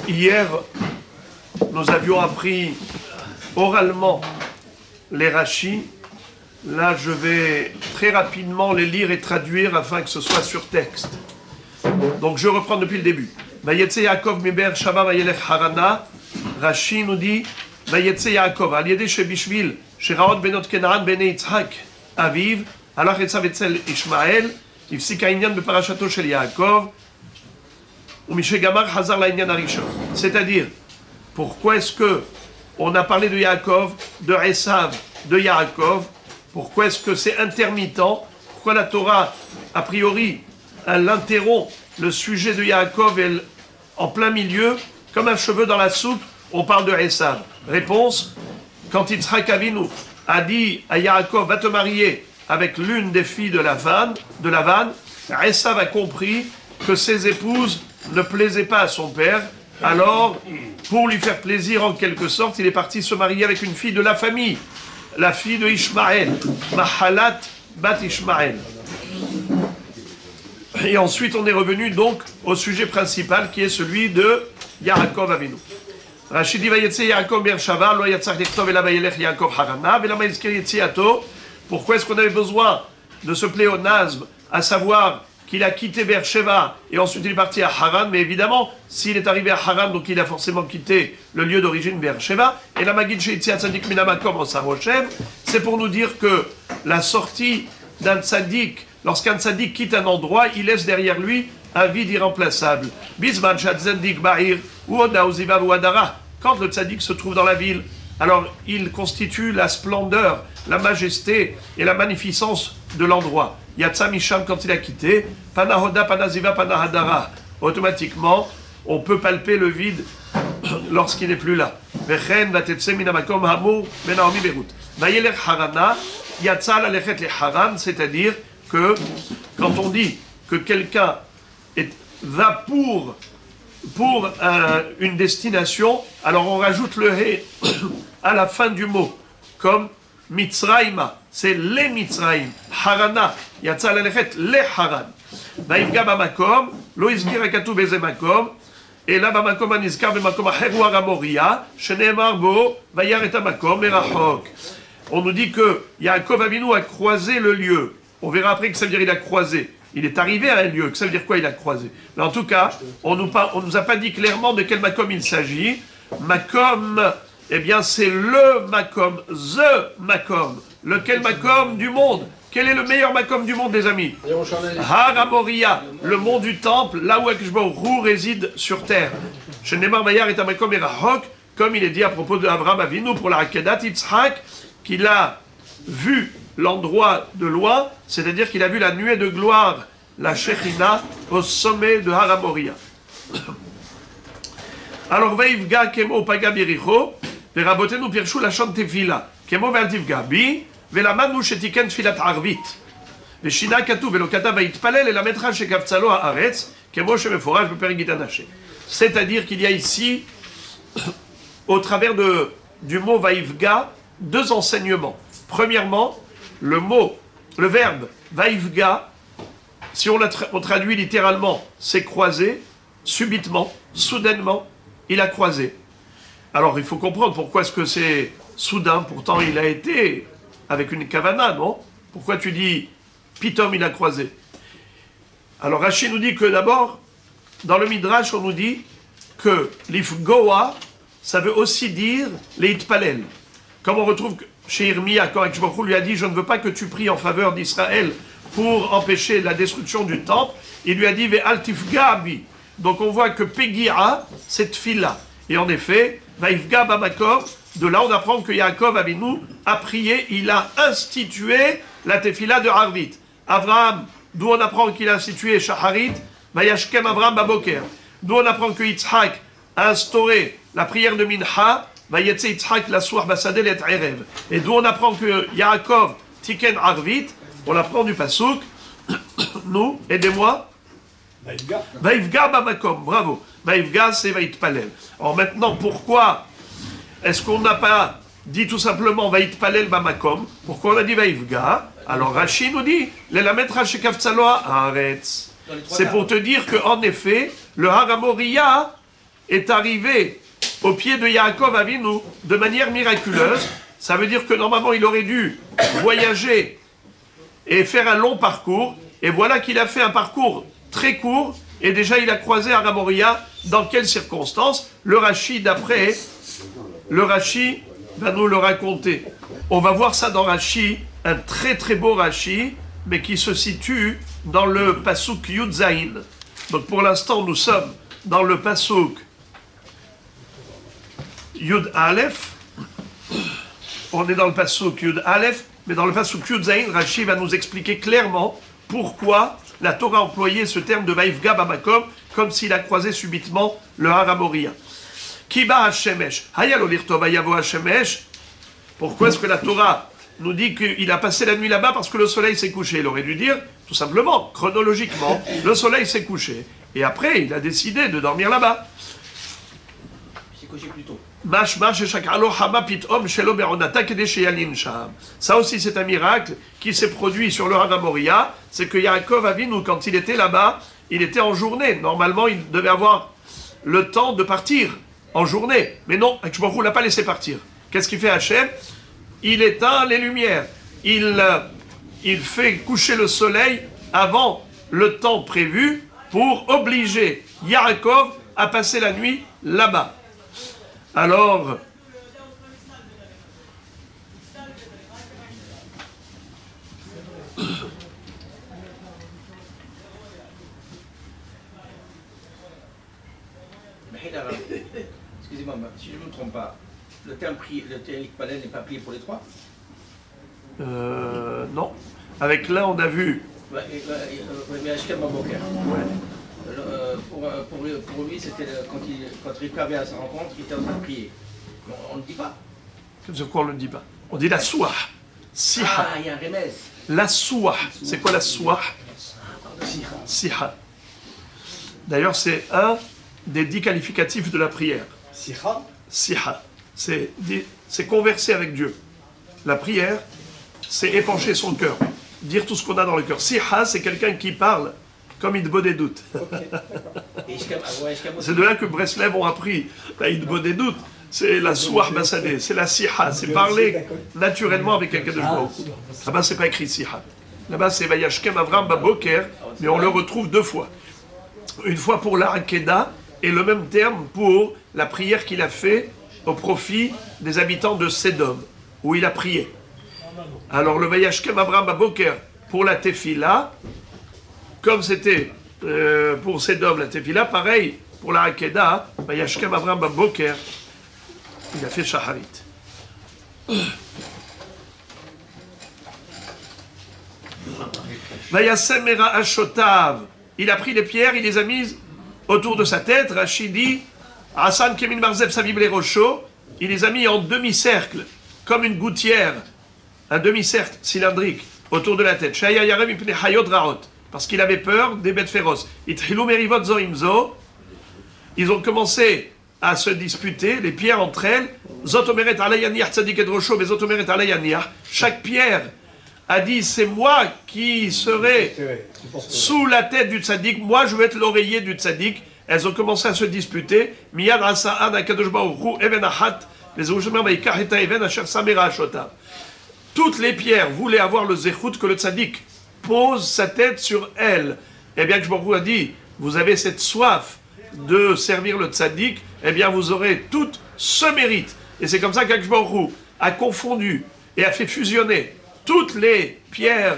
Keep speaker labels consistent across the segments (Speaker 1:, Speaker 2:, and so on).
Speaker 1: Hier, nous avions appris oralement les rachis. Là, je vais très rapidement les lire et traduire afin que ce soit sur texte. Donc, je reprends depuis le début. Vayetse Yaakov miber Shava vayelech Harana. Rashi nous dit Vayetse Yaakov al yede shebishvil sheraot benot Kenaan bene Yitzhak aviv halach etzav etzel Ishmael ifsik ha'inyan beparashato shel Yaakov umishegamar hazar la'inyan harishon. C'est-à-dire, pourquoi est-ce que on a parlé de Yaakov, de Esav, de Yaakov? Pourquoi est-ce que c'est intermittent? Pourquoi la Torah, a priori, elle interrompt le sujet de Yaakov en plein milieu, comme un cheveu dans la soupe, on parle de Esav? Réponse, quand Yitzhak Avinu a dit à Yaakov, va te marier avec l'une des filles de Lavan, Esav a compris que ses épouses ne plaisaient pas à son père. Alors, pour lui faire plaisir en quelque sorte, il est parti se marier avec une fille de la famille, la fille de Ishmaël, Mahalat bat Ishmaël. Et ensuite, on est revenu donc au sujet principal qui est celui de Yaakov Avinu. Rashi dit Vayetse Yaakov Beershava, lo yatzach lichtov ela vayelech Yaakov Harana, velama yizkir yetziato. Pourquoi est-ce qu'on avait besoin de ce pléonasme, à savoir qu'il a quitté Beersheva et ensuite il est parti à Haran? Mais évidemment, s'il est arrivé à Haran, donc il a forcément quitté le lieu d'origine Beersheva. Et la Magid Sheitziat Tzadik Minamakom en Saroshem, c'est pour nous dire que la sortie d'un tzaddik, lorsqu'un tzaddik quitte un endroit, il laisse derrière lui un vide irremplaçable. Bisman Shad Tzaddik Bahir, ou Oda Uziva ou Adara. Quand le tzaddik se trouve dans la ville, alors il constitue la splendeur, la majesté et la magnificence de l'endroit. Yatsa Misham, quand il a quitté, Panahoda, Panaziva, Panahadara. Automatiquement, on peut palper le vide lorsqu'il n'est plus là. Vechen, Vatetse, Minamakom, Hamur, Benaomi, Beirut. Vayelech Harana, Yatsa, Lalechet, le Haran, c'est-à-dire que quand on dit que quelqu'un va pour une destination, alors on rajoute le He à la fin du mot, comme Mitzrayma, c'est les Mitzrayim, Harana, Yatsa lalechet, les Haran. Vaïvga bamakom, lo izgir akatu beze makom, et là bamakom anizkar bemakom acheru aramoria, sheneemar bo, vayaret amakom, erachok. On nous dit que Yaakov Avinu a croisé le lieu. On verra après que ça veut dire il a croisé. Il est arrivé à un lieu, que ça veut dire quoi il a croisé? Mais en tout cas, on nous a pas dit clairement de quel makom il s'agit. Makom, eh bien c'est le makom, the makom. Lequel makom du monde? Quel est le meilleur makom du monde, les amis? Haramoria, le mont du temple, là où Akadosh Baruch Hu réside sur terre. Shenemar Bayar est un makom erachok, comme il est dit à propos d'Avraham Avinu pour la Akedat Yitzhak, qu'il a vu l'endroit de loin, c'est-à-dire qu'il a vu la nuée de gloire, la Shekhinah, au sommet de Haramoria. Alors, Vaivga kemo paga biricho, verabotenu pirshu la chante tefila, kemo vertivga bi, velamanu shetiken tfilat arvit, veshina katu velokata vaitpalel et la metra shekavtsalo haaretz, kemo shemeforaj beperigit anaché. C'est-à-dire qu'il y a ici, au travers du mot Vaivga, deux enseignements. Premièrement, le verbe Vaivga, si on traduit littéralement, c'est croiser, subitement, soudainement, il a croisé. Alors il faut comprendre pourquoi est-ce que c'est soudain, pourtant il a été avec une kavana, non? Pourquoi tu dis pitom il a croisé? Alors Rashi nous dit que d'abord, dans le Midrash, on nous dit que l'ifgoa, ça veut aussi dire les itpalel. Comme on retrouve chez Irmia, quand Akadosh Baruch Hu lui a dit « Je ne veux pas que tu pries en faveur d'Israël pour empêcher la destruction du temple », il lui a dit « Ve'al tifga bi ». Donc on voit que Pegira, c'est Tfila. Et en effet, Vaivga bamakom, de là on apprend que Yaakov Avinu a prié, il a institué la Tefila de Harvit. Abraham, d'où on apprend qu'il a institué Shaharit, Vayashkem Abraham baboker. D'où on apprend que Yitzhak a instauré la prière de Mincha, Vayetse Yitzhak la soir basadel et erev. Et d'où on apprend que Yaakov tiken Harvit, on apprend du Pasuk, nous, aidez-moi. Vaivga bamakom, bravo. Vaivga, c'est vaitpalel. Alors maintenant, pourquoi est-ce qu'on n'a pas dit tout simplement vaitpalel bamakom? Pourquoi on a dit vaivga? Alors Rashi nous dit, l'elamet rashekavtsaloa haaretz. C'est pour te dire qu'en effet, le Haramoria est arrivé au pied de Yaakov Avinu de manière miraculeuse. Ça veut dire que normalement il aurait dû voyager et faire un long parcours. Et voilà qu'il a fait un parcours très court. Et déjà il a croisé Aramoria. Dans quelles circonstances? Le Rashi d'après, le Rashi va nous le raconter. On va voir ça dans Rashi, un très très beau Rashi, mais qui se situe dans le Pasuk Yud Zayin. Donc pour l'instant nous sommes dans le Pasuk Yud Aleph. On est dans le Pasuk Yud Aleph, mais dans le Pasuk Yud Zayin, Rashi va nous expliquer clairement pourquoi la Torah a employé ce terme de Vaïfga Bamakom, comme s'il a croisé subitement le Haramoria. Kiba Hashemesh, Hayalo Lirtov Hayavo Hashemesh. Pourquoi est-ce que la Torah nous dit qu'il a passé la nuit là-bas? Parce que le soleil s'est couché. Il aurait dû dire, tout simplement, chronologiquement, le soleil s'est couché. Et après, il a décidé de dormir là-bas.
Speaker 2: Il s'est couché plus tôt.
Speaker 1: Ça aussi c'est un miracle qui s'est produit sur le Haramoria, c'est que Yaakov Avinu, quand il était là-bas, il était en journée. Normalement il devait avoir le temps de partir en journée, mais non, Akadosh Baruch Hu l'a pas laissé partir. Qu'est-ce qu'il fait Hachem? Il éteint les lumières, il fait coucher le soleil avant le temps prévu pour obliger Yaakov à passer la nuit là-bas. Alors,
Speaker 2: excusez-moi, si je ne me trompe pas, le terme Ikpalel n'est pas plié pour les trois?
Speaker 1: Non. Avec là, on a vu.
Speaker 2: Mais Ashkem Baboker. Pour lui, c'était quand Rivka avait à sa rencontre, il était en train de prier. On ne le dit pas.
Speaker 1: Sur quoi on ne le dit pas? On dit la soie. Siha.
Speaker 2: Ah, il y a un remez.
Speaker 1: La soie. C'est quoi la soie? Siha. D'ailleurs, c'est un des 10 qualificatifs de la prière.
Speaker 3: Sicha.
Speaker 1: Siha. C'est converser avec Dieu. La prière, c'est épancher son cœur. Dire tout ce qu'on a dans le cœur. Siha, c'est quelqu'un qui parle comme Idbo des doutes. C'est de là que Breslev ont appris la Idbo des doutes. C'est la Souah Bassadeh, c'est la Siha, c'est parler naturellement avec quelqu'un de Baruch Hu. Là-bas, c'est pas écrit Siha. Là-bas, c'est Vayashkem Avram Baboker, mais on le retrouve 2 fois. Une fois pour la Hakeda, et le même terme pour la prière qu'il a fait au profit des habitants de Sédom, où il a prié. Alors, le Vayashkem Avram Baboker pour la Tefila, comme c'était pour Sédom la Tefila, pareil pour la Hakeda, Vayashkem Avram Baboker, il a fait Shaharit. Vayasemera Ashotav, il a pris les pierres, il les a mises autour de sa tête. Rachid dit, Hassan Kemin Marzev Savib les Rochos, il les a mis en demi-cercle, comme une gouttière, un demi-cercle cylindrique autour de la tête. Shaya Yarem Ipne Hayot Raot, parce qu'il avait peur des bêtes féroces. Itrilou Merivot Zoimzo, ils ont commencé à se disputer, les pierres entre elles. Zotomeret alayaniach tzadik et rosho, mais zotomeret alayaniach. Chaque pierre a dit, c'est moi qui serai sous la tête du tzadik, moi je vais être l'oreiller du tzadik. Elles ont commencé à se disputer. Miyad asa'ad akadosh baruch hu even achat, mais aujourd'hui vaikar eta even asher samera ashota. Toutes les pierres voulaient avoir le zechut que le tzadik pose sa tête sur elle. Eh bien que Baruch Hu a dit, vous avez cette soif de servir le tzaddik, eh bien vous aurez tout ce mérite. Et c'est comme ça qu'Akadosh Baruch Hu a confondu et a fait fusionner toutes les pierres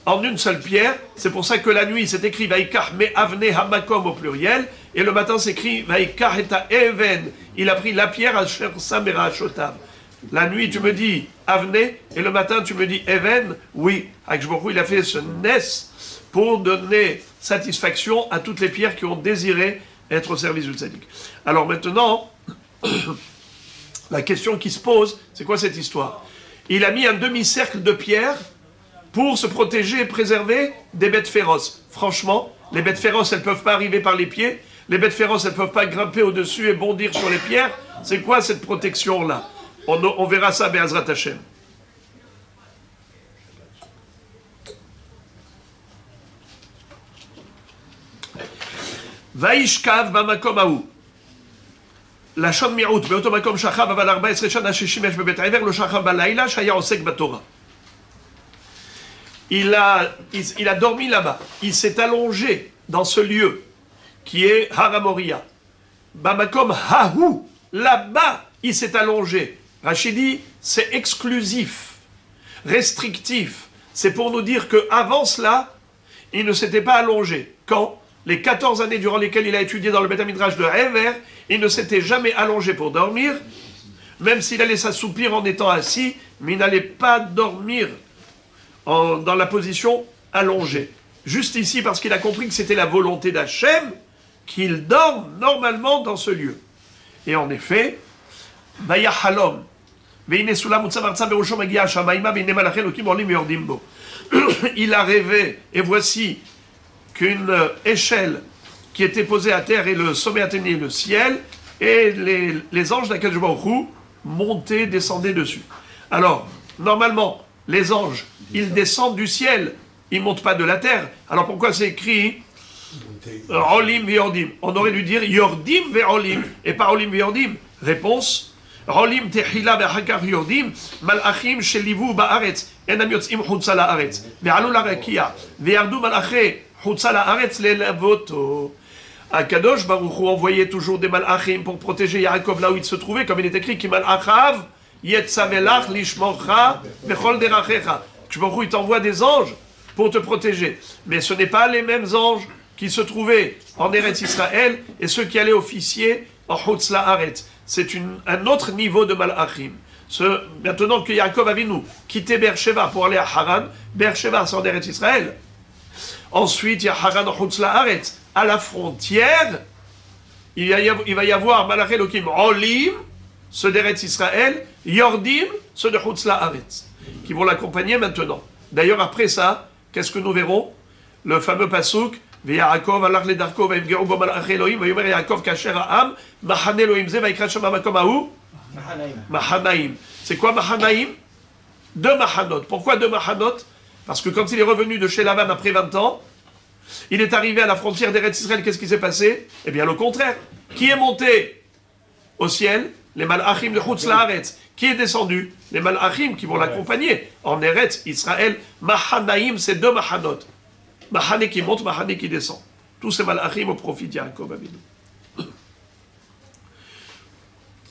Speaker 1: en une seule pierre. C'est pour ça que la nuit c'est écrit Vaikach me avne hamakom au pluriel, et le matin c'est écrit Vaikach eta even. Il a pris la pierre à samera ashotav. La nuit tu me dis avne, et le matin tu me dis even. Oui, Akadosh Baruch Hu il a fait ce nes pour donner satisfaction à toutes les pierres qui ont désiré être au service du tzaddik. Alors maintenant, la question qui se pose, c'est quoi cette histoire? Il a mis un demi-cercle de pierre pour se protéger et préserver des bêtes féroces. Franchement, les bêtes féroces, elles ne peuvent pas arriver par les pieds. Les bêtes féroces, elles ne peuvent pas grimper au-dessus et bondir sur les pierres. C'est quoi cette protection-là? On verra ça, Be'ezrat Hashem. Vaishkav bamakom haou. לשון מיעוט, באותו מקום שכב אבל 14 שנה ששימש בבית העבר, לא שכב בלילה שהיה עוסק בתורה. Il a dormi là-bas, il s'est allongé dans ce lieu qui est Haramoria. Bamakom Hahou, là-bas, il s'est allongé. Rachid dit, c'est exclusif, restrictif. C'est pour nous dire qu'avant cela, il ne s'était pas allongé. Quand les 14 années durant lesquelles il a étudié dans le Beth Midrash de Hever, il ne s'était jamais allongé pour dormir, même s'il allait s'assoupir en étant assis, mais il n'allait pas dormir dans la position allongée. Juste ici, parce qu'il a compris que c'était la volonté d'Hachem, qu'il dorme normalement dans ce lieu. Et en effet, il a rêvé, et voici qu'une échelle qui était posée à terre et le sommet atteignait le ciel, et les anges d'Akadosh Baruch Hu montaient, descendaient dessus. Alors, normalement, les anges, ils descendent du ciel, ils ne montent pas de la terre. Alors pourquoi c'est écrit Rolim ve'ordim? On aurait dû dire Yordim ve'olim, et pas Rolim ve'ordim. Réponse Rolim tehila ve'achakar yordim, malachim shelivu ba'aretz, enam yotzim chutza la'aretz, ve'alu la'rakia, ve'yardu malachi chutza la'aretz le'lavoto. Akadosh Baruch Hu envoyait toujours des malachim pour protéger Yaakov là où il se trouvait, comme il est écrit Kimalachav yetzavelach lishmocha bechol derachecha. Baruch Hu, il t'envoie des anges pour te protéger. Mais ce n'est pas les mêmes anges qui se trouvaient en Eretz Israël et ceux qui allaient officier en Chutz La'aretz. C'est un autre niveau de malachim. Maintenant que Yaakov Avinu quittait Beersheba pour aller à Haran, Beersheba c'est en Eretz Israël. Ensuite, il y a Haran en Chutz La'aretz. À la frontière, il va y avoir Malach Elokim Olim, ceux d'Eretz Israël, Yordim, ceux de Chutz La'aretz, qui vont l'accompagner maintenant. D'ailleurs, après ça, qu'est-ce que nous verrons? Le fameux pasuk, Ve'Yaakov alach ledarko ve'imgeru bo malach Elohim, ve'yomer Yaakov kasher ha'am, Mahane Elohim ze va'ikra shama makom ha'u Mahanaim. C'est quoi Mahanaim? Deux Mahanot. Pourquoi deux Mahanot? Parce que quand il est revenu de chez Lavan après 20 ans, il est arrivé à la frontière d'Eretz Israël, qu'est-ce qui s'est passé? Eh bien le contraire. Qui est monté au ciel? Les Malachim de Chutz La'aretz. Qui est descendu? Les Malachim qui vont l'accompagner. En Eretz Israël, Mahanaim, c'est deux Mahanot. Mahane qui monte, Mahane qui descend. Tous ces Malachim au profit de Yaakov Avinu.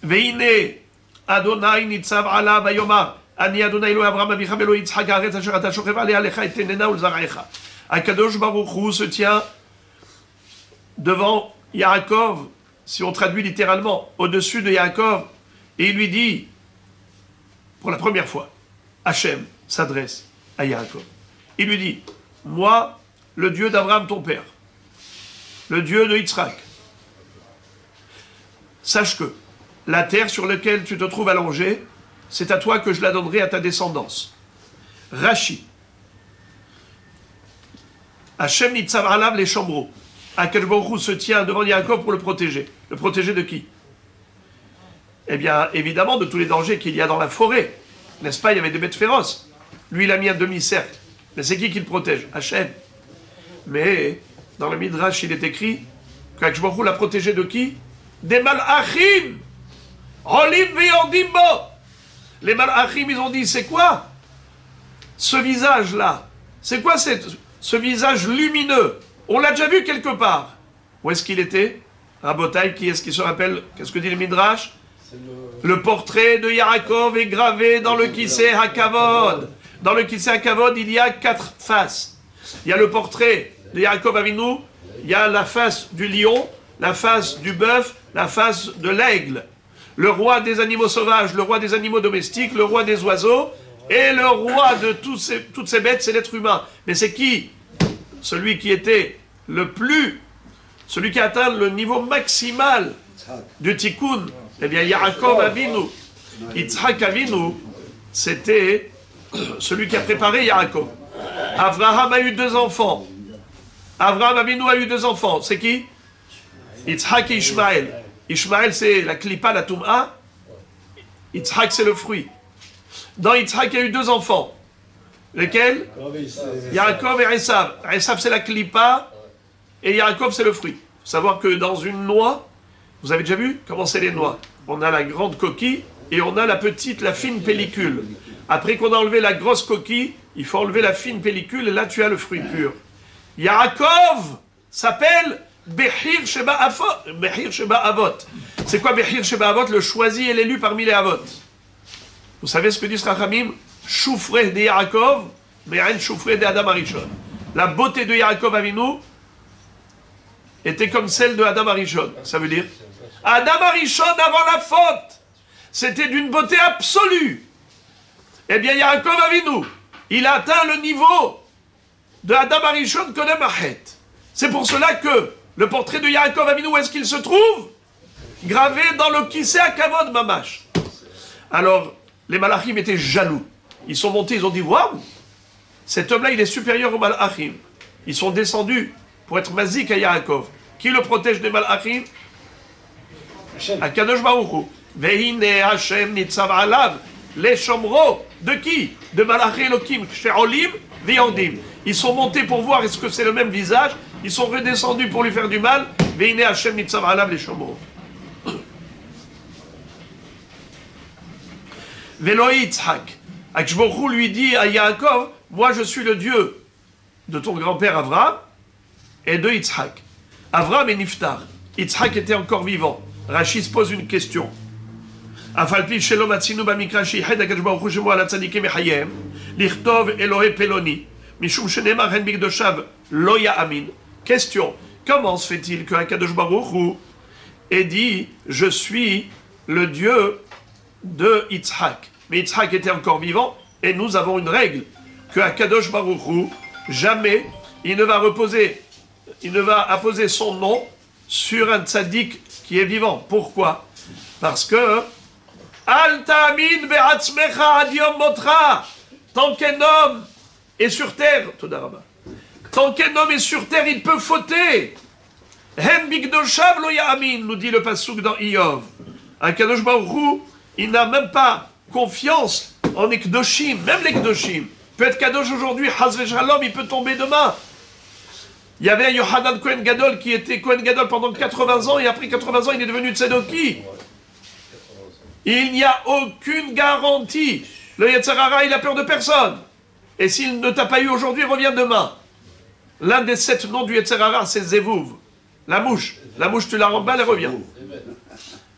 Speaker 1: Veine Adonai nitzav ala vayomar ani Adonai Elohei Avraham avicha velo Yitzhak haaretz asher ata shochev alea alecha et tenena ulzaraecha. Akadosh Baruch Hu se tient devant Yaakov, si on traduit littéralement, au-dessus de Yaakov, et il lui dit, pour la première fois, Hachem s'adresse à Yaakov. Il lui dit, moi, le Dieu d'Abraham ton père, le Dieu de Yitzhak, sache que la terre sur laquelle tu te trouves allongé, c'est à toi que je la donnerai à ta descendance. Rashi. Hachem nitzav alav les chambreaux. Akadosh Baruch Hu se tient devant Yaakov pour le protéger. Le protéger de qui? Eh bien, évidemment, de tous les dangers qu'il y a dans la forêt. N'est-ce pas? Il y avait des bêtes féroces. Lui, il a mis un demi-cercle. Mais c'est qui le protège? Hachem. Mais, dans le Midrash, il est écrit qu'Akadosh Baruch Hu l'a protégé de qui? Des malachim. Olim ve'yordim bo. Les malachim, ils ont dit, c'est quoi ce visage-là? C'est quoi ce visage lumineux? On l'a déjà vu quelque part. Où est-ce qu'il était? Rabotai, qui est-ce qui se rappelle? Qu'est-ce que dit le Midrash? Le portrait de Yaakov est gravé dans le Kisei HaKavod. Dans le Kisei HaKavod, il y a 4 faces. Il y a le portrait de Yaakov Avinu, il y a la face du lion, la face du bœuf, la face de l'aigle. Le roi des animaux sauvages, le roi des animaux domestiques, le roi des oiseaux, et le roi de toutes ces bêtes, c'est l'être humain. Mais c'est qui? Celui qui était celui qui a atteint le niveau maximal du tikkun. Eh bien, Yaakov Avinu, Yitzhak Avinu, c'était celui qui a préparé Yaakov. Abraham a eu 2 enfants. Abraham Avinu a eu 2 enfants. C'est qui? Yitzhak et Ishmaël. Ishmaël, c'est la klipa, la tum'a. Yitzhak, c'est le fruit. Dans Yitzhak, il y a eu 2 enfants. Lesquels? Yaakov et Esav. Esav, c'est la klipa, et Yaakov, c'est le fruit. Il faut savoir que dans une noix, Vous avez déjà vu comment c'est les noix? On a la grande coquille et on a la petite, la fine pellicule. Après qu'on a enlevé la grosse coquille, il faut enlever la fine pellicule et là tu as le fruit pur. Yaakov s'appelle Behir Sheba Avot. C'est quoi Behir Sheba Avot? Le choisi et l'élu parmi les Avot. Vous savez ce que dit Rachamim? Choufré de Yaakov, mais un choufré de Adam Arishon. La beauté de Yaakov Avinu était comme celle de Adam Arishon. Ça veut dire Adam Arishon avant la faute, c'était d'une beauté absolue. Eh bien, Yaakov Avinu, il a atteint le niveau de Adam Arishon Kodem Achet. C'est pour cela que le portrait de Yaakov Avinu, où est-ce qu'il se trouve? Gravé dans le Kisei HaKavod Mamash. Alors, les Malachim étaient jaloux. Ils sont montés, ils ont dit, waouh, cet homme-là, il est supérieur aux Malachim. Ils sont descendus pour être mazik à Yaakov. Qui le protège des Malachim? Akadosh Baruch Hu. Ve'ine Hashem nitzav alav les shomro. De qui? De Malachi Elohim, She'olim, Ve'yondim. Ils sont montés pour voir est-ce que c'est le même visage. Ils sont redescendus pour lui faire du mal. Ve'ine Hashem nitzav alav les shomro. Ve'lo Yitzhak. Akadosh Baruch Hu lui dit à Yaakov, moi je suis le Dieu de ton grand-père Avraham et de Yitzhak. Avraham est Niftar. Yitzhak était encore vivant. Rashi se pose une question. Afalpi shelom atzinu bamikra sheihed akadosh baruch hu shemo ala tzadikim mechayem lichtov Elohe peloni mishum shenemar hen bigdoshav lo ya'amin. Question. Comment se fait-il que Akadosh baruch hu ait dit je suis le Dieu de Yitzhak? Mais Yitzhak était encore vivant et nous avons une règle que Akadosh baruch hu jamais il ne va apposer son nom sur un tzaddik qui est vivant. Pourquoi? Parce que Al ta'amin be'atzmecha ad yom motra. Tant qu'un homme est sur terre, tant qu'un homme est sur terre, il peut fauter. Hem bigdoshav lo ya'amin, nous dit le pasuk dans Iyov. Akadosh Baruch Hu, il n'a même pas confiance en Ekdoshim, même les Ekdoshim. Peut être Kadosh aujourd'hui, Chas v'Shalom, il peut tomber demain. Il y avait un Yohanan Kohen Gadol qui était Kohen Gadol pendant 80 ans et après 80 ans il est devenu Tzedoki. Il n'y a aucune garantie. Le Yetzer Hara, il a peur de personne. Et s'il ne t'a pas eu aujourd'hui, reviens demain. L'un des 7 noms du Yetzer Hara, c'est Zevouv. La mouche. La mouche, tu la remballes, elle revient.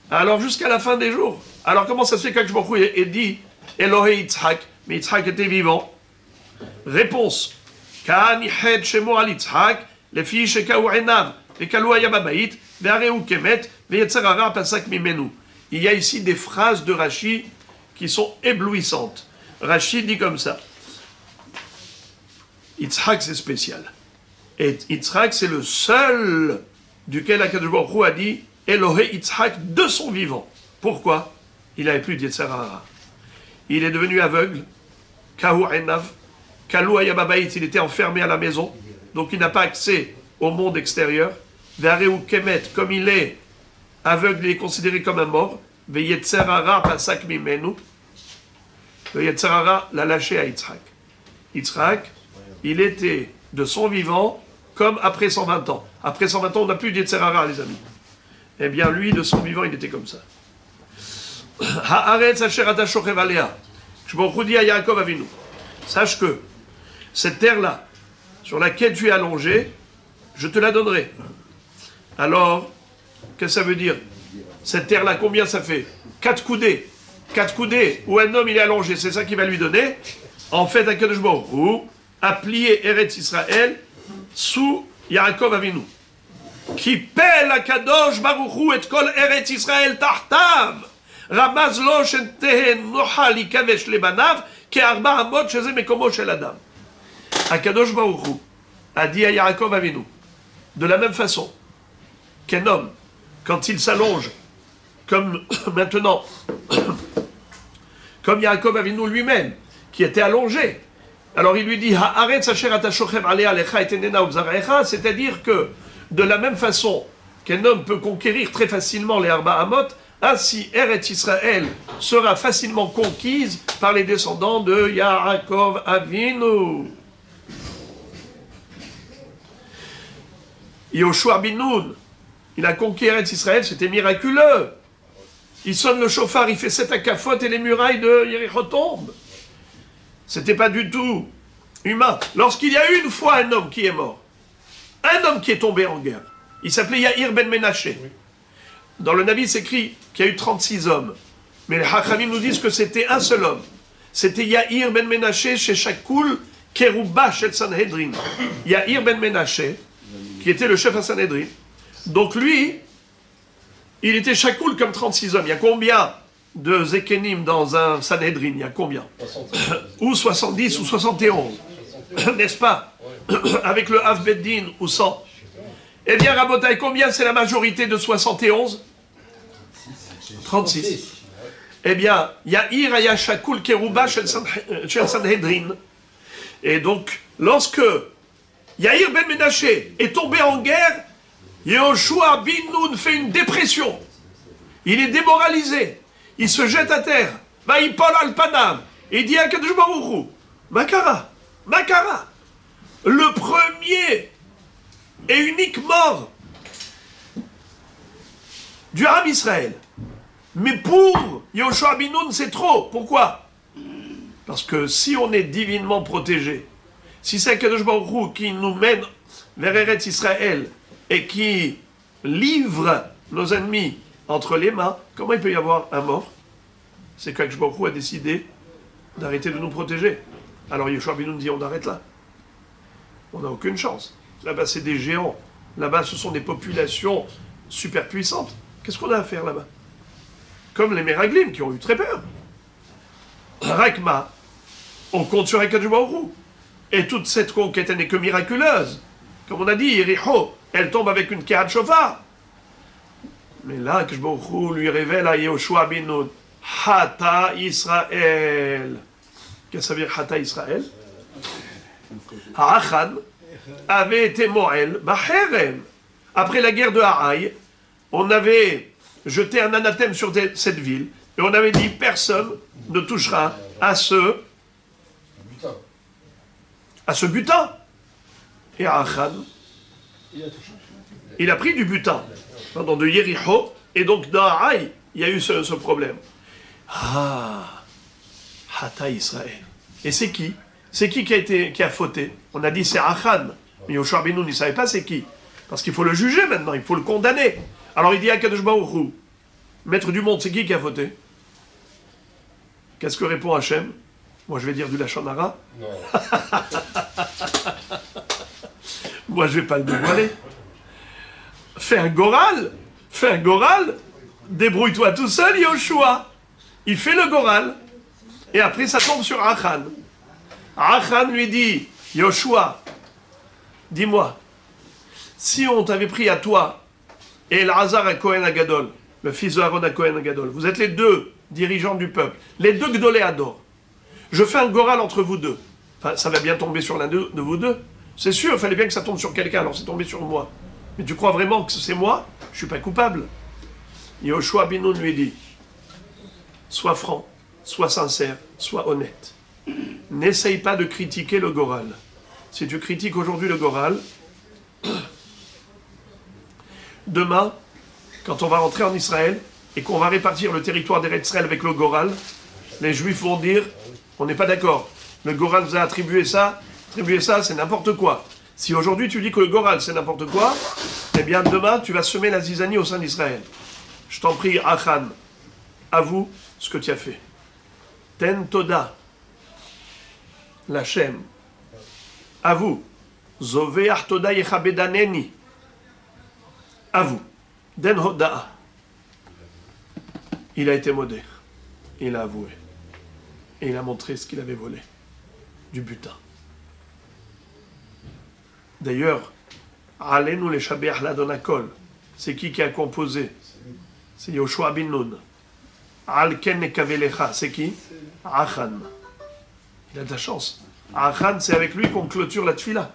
Speaker 1: Alors jusqu'à la fin des jours. Alors comment ça se fait qu'Akadosh Baruch Hu ait dit Elohe Yitzhak, mais Yitzhak était vivant? Réponse. Kan yiched shemo al Yitzhak, lefi shekau enav, vekalu haya babait, ve'areu kemet, ve'yetzer hara pasak mimenu. Il y a ici des phrases de Rashi qui sont éblouissantes. Rashi dit comme ça. Yitzhak c'est spécial. Et Yitzhak c'est le seul duquel Akadosh Baruch Hu a dit Elohe Yitzhak de son vivant. Pourquoi? Il n'avait plus d'Yetzer Hara. Il est devenu aveugle. Kahu enav. Kalou Ayababait, il était enfermé à la maison, donc il n'a pas accès au monde extérieur. Ve'areu kemet, comme il est aveugle, il est considéré comme un mort. Ve'yetzer hara pasak mimenu. Le Yetzer Hara l'a lâché à Yitzhak. Yitzhak, il était de son vivant comme après 120 ans. Après 120 ans, on n'a plus de Yetzer Hara, les amis. Eh bien, lui, de son vivant, il était comme ça. Haaretz asher ata shochev alea. Shbaruch Hu dit à Yaakov Avinu, sache que cette terre-là, sur laquelle tu es allongé, je te la donnerai. Alors, qu'est-ce que ça veut dire? Cette terre-là, combien ça fait? 4 coudées. 4 coudées où un homme il est allongé, c'est ça qu'il va lui donner. En fait, Akadosh Baruch Hu a plié Eretz Israël sous Yaakov Avinu. Qui pèle Akadosh Baruch Hu et kol Eretz Israël tahtav. Ramaz lo shentehen nocha likavesh lebanav ke'arba amot sheze mekomo shel adam. Akadosh Baruch Hu a dit à Yaakov Avinu, de la même façon qu'un homme, quand il s'allonge, comme maintenant, comme Yaakov Avinu lui-même, qui était allongé, alors il lui dit, c'est-à-dire que, de la même façon qu'un homme peut conquérir très facilement les Arba Amot, ainsi Eretz Israël sera facilement conquise par les descendants de Yaakov Avinu. Yoshua bin Nun, Il a conquis Eretz Israël, c'était miraculeux. Il sonne le chauffard, il fait 7 akafotes et les murailles de Yéricho tombent. C'était pas du tout humain. Lorsqu'il y a eu une fois un homme qui est mort, un homme qui est tombé en guerre, il s'appelait Yair ben Menaché. Dans le Navi, s'écrit qu'il y a eu 36 hommes. Mais les Hachamim nous disent que c'était un seul homme. C'était Yair ben Menaché chez Shakoul Kerouba Shel Sanhedrin. Yair ben Menaché, qui était le chef à Sanhedrin. Donc lui, il était Shakoul comme 36 hommes. Il y a combien de Zekenim dans un Sanhedrin? Il y a combien? Ou 70 ou 71. N'est-ce pas? Avec le Hav Beddin ou 100. Eh bien, Rabotai, combien c'est la majorité de 71? 36. Eh bien, Yair Aya Shakoul Kerouba Shel Sanhedrin. Et donc, lorsque Yair ben Menaché est tombé en guerre, Yehoshua bin Nun fait une dépression. Il est démoralisé. Il se jette à terre. Vaïpol al-Panam. Il dit à Kadosh Baruch Hu, Makara, Makara, le premier et unique mort du Ham Israël. Mais pour Yehoshua bin Nun, c'est trop. Pourquoi? Parce que si on est divinement protégé, si c'est Kadosh Baruch Hu qui nous mène vers Eretz Israël et qui livre nos ennemis entre les mains, comment il peut y avoir un mort? C'est que Kadosh Baruch Hu a décidé d'arrêter de nous protéger. Alors Yehoshua bin Nun dit on arrête là. On n'a aucune chance. Là-bas c'est des géants. Là-bas ce sont des populations super puissantes. Qu'est-ce qu'on a à faire là-bas? Comme les Meraglim qui ont eu très peur. Rakma, on compte sur Kadosh Baruch Hu. Et toute cette conquête, elle n'est que miraculeuse. Comme on a dit, Yéricho, elle tombe avec une Kehat Shofar. Mais là, Kadosh Baruch Hu lui révèle à Yehoshua bin Nun, Hata Israël. Qu'est-ce que ça veut dire Hata Israël? Ha'achan avait été Moël, Bacherem. Après la guerre de Haraï, on avait jeté un anathème sur cette ville, et on avait dit, personne ne touchera à ce butin. Et Achan, il a pris du butin, pardon, de Yéricho, et donc dans Haraï, il y a eu ce problème. Ah, Hata Israël. Et c'est qui? C'est qui a fauté? On a dit c'est Achan, mais Yehoshua bin Nun, il ne savait pas c'est qui. Parce qu'il faut le juger maintenant, il faut le condamner. Alors il dit à Kadosh Baruch Hu, maître du monde, c'est qui a fauté? Qu'est-ce que répond Hachem? Moi je vais dire du Lachon Hara. Non. Moi je vais pas le dévoiler. Fais un goral, débrouille-toi tout seul, Yehoshua. Il fait le goral, et après ça tombe sur Achan. Achan lui dit, Yehoshua, dis-moi, si on t'avait pris à toi et Elazar à Kohen Agadol, le fils de Aaron à Kohen Agadol, vous êtes les deux dirigeants du peuple, les deux Gdolé Ador, je fais un goral entre vous deux. Enfin, ça va bien tomber sur l'un de vous deux. C'est sûr, il fallait bien que ça tombe sur quelqu'un, alors c'est tombé sur moi. Mais tu crois vraiment que c'est moi? Je ne suis pas coupable. Yehoshua bin Nun lui dit, sois franc, sois sincère, sois honnête. N'essaye pas de critiquer le goral. Si tu critiques aujourd'hui le goral, demain, quand on va rentrer en Israël et qu'on va répartir le territoire d'Eretz Israël avec le goral, les Juifs vont dire, on n'est pas d'accord. Le goral vous a attribué ça, c'est n'importe quoi. Si aujourd'hui tu dis que le goral c'est n'importe quoi, eh bien demain tu vas semer la zizanie au sein d'Israël. Je t'en prie, Achan, avoue ce que tu as fait. Ten Toda, l'Hachem, avoue. Zové Artoda Yechabedaneni, avoue. Den Hoda. Il a été modé. Il a avoué. Et il a montré ce qu'il avait volé. Du butin. D'ailleurs, Alenu le Shabeach Ladonakol. C'est qui a composé? C'est Yehoshua bin Nun. Alken Nekavelecha. C'est qui? Achan. Il a de la chance. Achan, c'est avec lui qu'on clôture la tfila.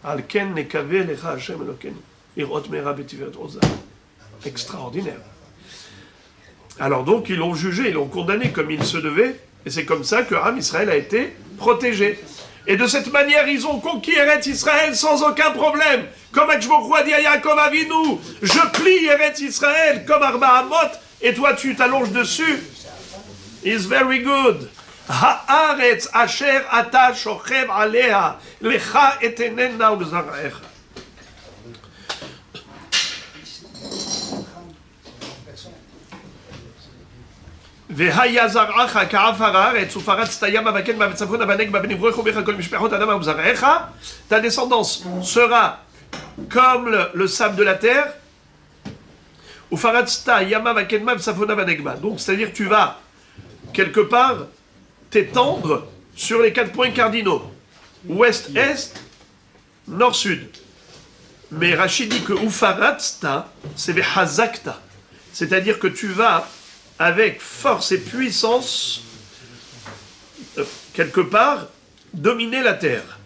Speaker 1: Alken Nekavelecha Hashem Elokenu. Irot Mera Betivet Oza. Extraordinaire. Alors donc, ils l'ont jugé, ils l'ont condamné comme il se devait, et c'est comme ça que Ham Israël a été protégé. Et de cette manière, ils ont conquis Eretz Israël sans aucun problème. Comme Akshbokhu a dit à Yaakov Avinu, je plie Eretz Israël comme Arba Hamot, et toi tu t'allonges dessus. It's very good. Haaretz asher ata shochev alea, lecha etenena ulzaraecha. והיה זרעך כעפר הארץ, ופרצת ימה וקדמה וצפונה ונגבה ונברכו בך כל משפחות אדמה וזרעך, ta descendance sera comme le sable de la terre, ופרצת ימה וקדמה וצפונה ונגבה. Donc, c'est-à-dire tu vas, quelque part, t'étendre sur les 4 points cardinaux. Ouest-Est, Nord-Sud. Mais Rachid dit que Ufaratzta, c'est Vehazakta. C'est-à-dire que tu vas avec force et puissance, quelque part, dominer la terre.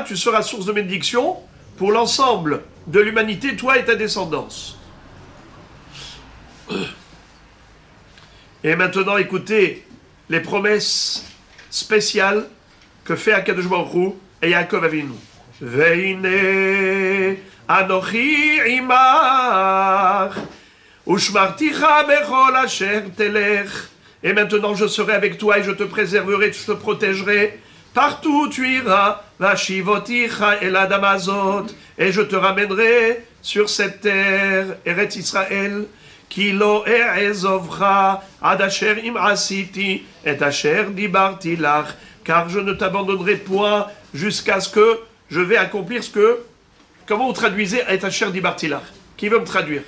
Speaker 1: Tu seras source de bénédiction pour l'ensemble de l'humanité, toi et ta descendance. Et maintenant, écoutez les promesses spéciales que fait Akadosh Baruch Hu et Yaakov Avinu. Veine Anochi imach, ushmarticha bechol asher telech. Et maintenant je serai avec toi et je te préserverai, je te protégerai. Partout où tu iras, vashivoticha el adamazot, et je te ramènerai sur cette terre, Eretz Israël, ki lo e'ezovcha ad asher im asiti, et asher dibarti lach, car je ne t'abandonnerai point jusqu'à ce que je vais accomplir ce que... Comment vous traduisez et asher dibarti lach? Qui veut me traduire?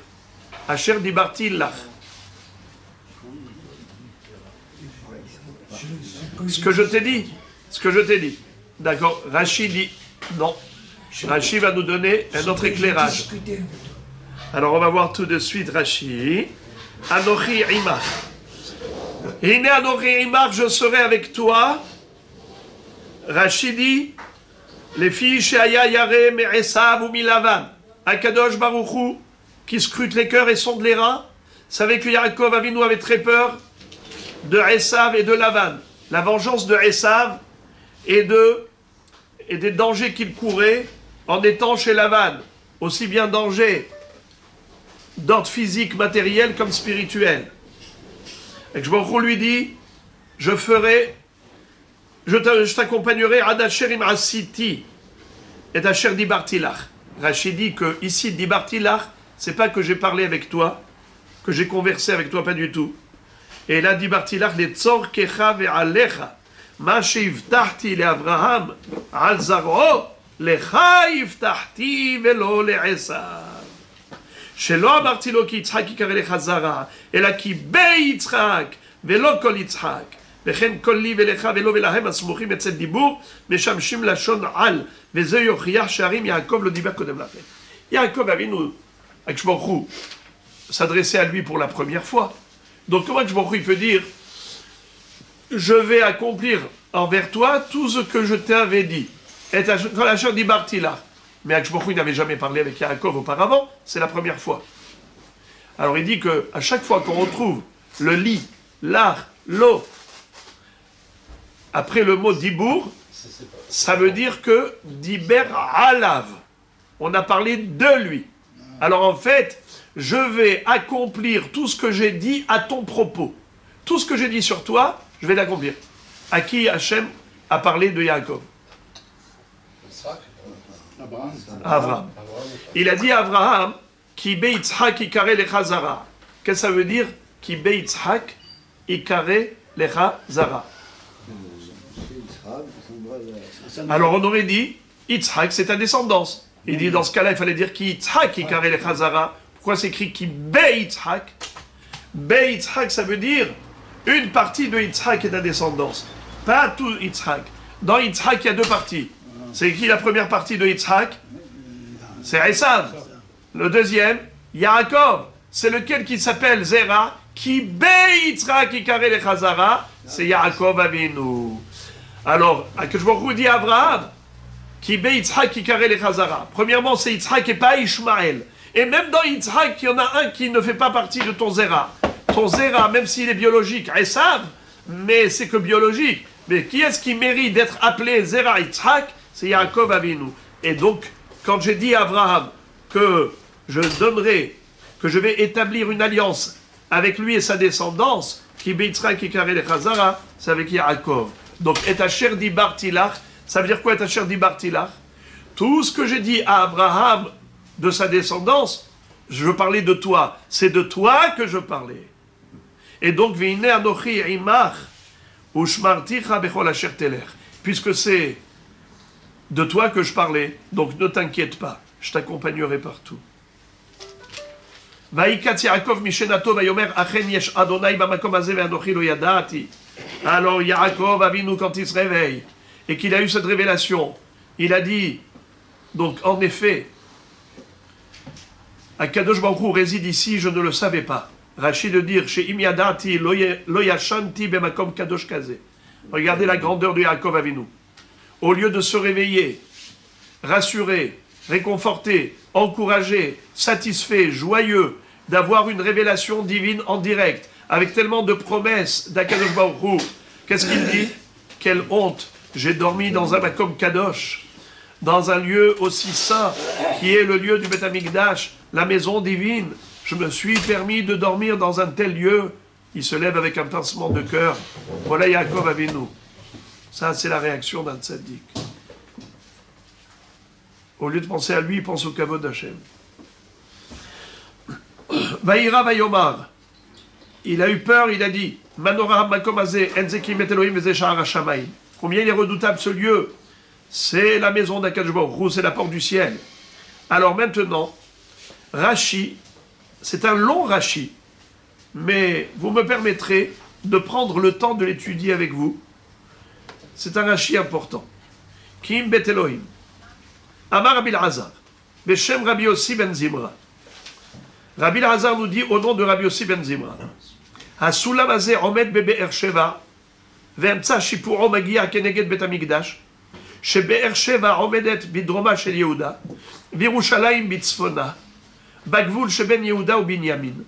Speaker 1: Asher dibarti lach. Ce que je t'ai dit. Ce que je t'ai dit. D'accord. Rachid dit non. Rachid va nous donner un autre éclairage. Alors on va voir tout de suite Rachid. Anochi imach. Hine anochi imach, je serai avec toi. Rachid dit, les filles Sheaya Yare Me'esav ou Milavan, Akadosh Baruch Hu, qui scrute les cœurs et sonde les reins, savait que Yaakov Avinu avait très peur de Esav et de Lavan. La vengeance de Esav et des dangers qu'il courait en étant chez Lavan. Aussi bien danger d'ordre physique, matériel comme spirituel. Et que Baruch Hu lui dit, je t'accompagnerai ad asher im asiti et asher dibarti lach. Rachid dit que ici dibarti lach, c'est pas que j'ai parlé avec toi, que j'ai conversé avec toi, pas du tout. Et là dibarti lach le tzor kecha ve'alecha ma sheivtachti le Avraham al zaro lecha yiftachti velo le'esav shelo amarti lo ki Yitzhak yikare lecha zara ela ki be Yitzhak velo kol Yitzhak. וכן כל לי ולך ולא ולהם הסמוכים אצל דיבור משמשים לשון על וזה יוכיח שערים יעקב לא דיבר קודם לכן. Yaakov Avinu, Akadosh Baruch Hu, s'adressait à lui pour la première fois. Donc comment Akadosh Baruch Hu peut dire je vais accomplir envers toi tout ce que je t'avais dit. Et quand la chair dit Bartila, mais Akadosh Baruch Hu n'avait jamais parlé avec Yaakov auparavant, c'est la première fois. Alors il dit que à chaque fois qu'on retrouve le li, l'ar, l'eau, après le mot dibour, ça veut dire que diber alav. On a parlé de lui. Alors en fait, je vais accomplir tout ce que j'ai dit à ton propos. Tout ce que j'ai dit sur toi, je vais l'accomplir. À qui Hachem a parlé de Yaakov? Abraham. Il a dit à Abraham, Ki be Yitzhak ikare lecha zara. Qu'est-ce que ça veut dire? Ki be Yitzhak ikare lecha zara. Alors on aurait dit, Yitzhak c'est ta descendance. Il dit dans ce cas-là, il fallait dire ki Yitzhak ikare lecha zara. Pourquoi c'est écrit ki be Yitzhak? Be Yitzhak ça veut dire une partie de Yitzhak est ta descendance. Pas tout Yitzhak. Dans Yitzhak il y a deux parties. C'est écrit la première partie de Yitzhak, c'est Esav. Le deuxième, Yaakov. C'est lequel qui s'appelle Zera, qui be Yitzhak ikare lecha zara, c'est Yaakov Avinu. Alors, Akadosh Baruch Hu dit à Abraham, qui be Yitzhak ikare lecha zara. Premièrement, c'est Yitzhak et pas Ishmaël. Et même dans Yitzhak, il y en a un qui ne fait pas partie de ton Zera. Ton Zera, même s'il est biologique, Esav, mais c'est que biologique. Mais qui est-ce qui mérite d'être appelé Zera Yitzhak? C'est Yaakov Avinu. Et donc, quand j'ai dit à Abraham que je vais établir une alliance avec lui et sa descendance, qui Yitzhak qui carré les Chazara, c'est avec Yaakov. Donc, et Asher di Bartilach, ça veut dire quoi, et Asher di Bartilach? Tout ce que j'ai dit à Abraham de sa descendance, je parlais de toi. C'est de toi que je parlais. Et donc, Veine Anochi Imach, Ushmarticha Bechol Asher Telech. Puisque c'est de toi que je parlais, donc ne t'inquiète pas, je t'accompagnerai partout. Vaikatz Yaakov Mishenato Vayomer Achen Yesh Adonai Bamakom Hazeh Ve'anochi Lo Yadati. Alors Yaakov Avinu, quand il se réveille et qu'il a eu cette révélation, il a dit, donc en effet, Akadosh Baruch Hu réside ici, je ne le savais pas. Rachid de dire, chez Imyadati Lo Yashanti Bemakom Kadosh Kaze. Regardez la grandeur de Yaakov Avinu. Au lieu de se réveiller, rassuré, réconforté, encouragé, satisfait, joyeux, d'avoir une révélation divine en direct, avec tellement de promesses d'Akadosh Baruch Hu, qu'est-ce qu'il dit? Quelle honte! J'ai dormi dans un makom kadosh, dans un lieu aussi saint, qui est le lieu du Beth Amikdash, la maison divine. Je me suis permis de dormir dans un tel lieu. Il se lève avec un pincement de cœur. Voilà Yaakov Avinu. Ça, c'est la réaction d'un tzaddik. Au lieu de penser à lui, il pense au kavod d'Hachem. Vaïra Vayomar. Il a eu peur, il a dit Manorah Makom Hazeh, Enzekim et Elohim Vezeh Sha'ar HaShamayim. Combien il est redoutable ce lieu? C'est la maison d'Akadosh Baruch Hu, c'est la porte du ciel. Alors maintenant, Rashi, c'est un long Rashi, mais vous me permettrez de prendre le temps de l'étudier avec vous. C'est un Rashi important. Kim Bet Elohim. Amar Rabbi Elazar, Beshem Rabbi Yossi ben Zimra. Rabbi Elazar nous dit au nom de Rabbi Yossi ben Zimra. Hasulam Hazeh Omed Bebe'er Sheva, Ve'emtza Shipuro Magia Keneged Bet Hamikdash, Shebe'er Sheva Omedet Bidroma Shel Yehuda, Virushalayim Bitzfona, Bagvul Sheben Yehuda ou Binyamin,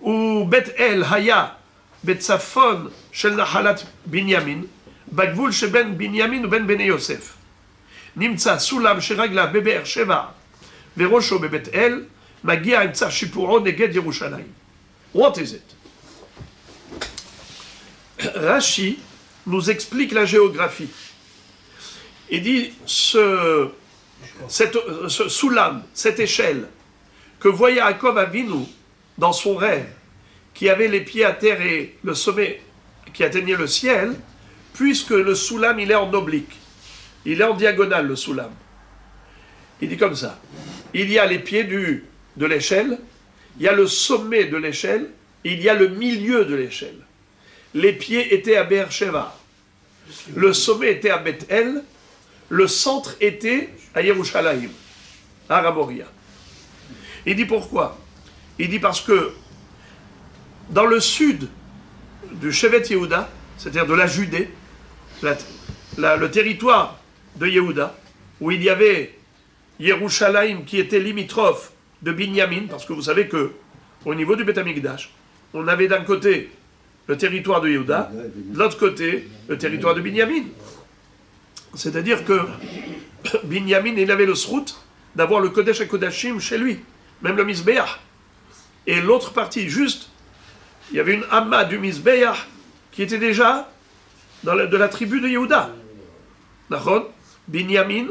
Speaker 1: ou Bet El Haya Betzafon Shel Nahalat Binyamin, Bagvul Sheben Binyamin ou Ben Bene Yosef. Nimtza Sulam Sheragla Bebe'er Sheva, Verosho Bebet El, Magia Emtza Shipuro Neged Yerushalayim. What is it? Rashi nous explique la géographie. Il dit ce soulam, cette échelle que voyait Yaakov Avinu dans son rêve, qui avait les pieds à terre et le sommet qui atteignait le ciel, puisque le soulam il est en oblique, il est en diagonale le soulam. Il dit comme ça, il y a les pieds de l'échelle, il y a le sommet de l'échelle, il y a le milieu de l'échelle. Les pieds étaient à Be'er-Sheva, le sommet était à Beth-El, le centre était à Yerushalayim, à Ramoria. Il dit pourquoi? Il dit parce que dans le sud du Shevet Yehuda, c'est-à-dire de la Judée, le territoire de Yehuda, où il y avait Yerushalayim qui était limitrophe de Binyamin, parce que vous savez que au niveau du Beth Amikdash, on avait d'un côté le territoire de Yehuda, de l'autre côté le territoire de Binyamin. C'est-à-dire que Binyamin, il avait le srout d'avoir le Kodesh HaKodashim chez lui, même le Mizbeach. Et l'autre partie, juste, il y avait une Amma du Mizbeach qui était déjà de la tribu de Yehuda. D'accord? Binyamin,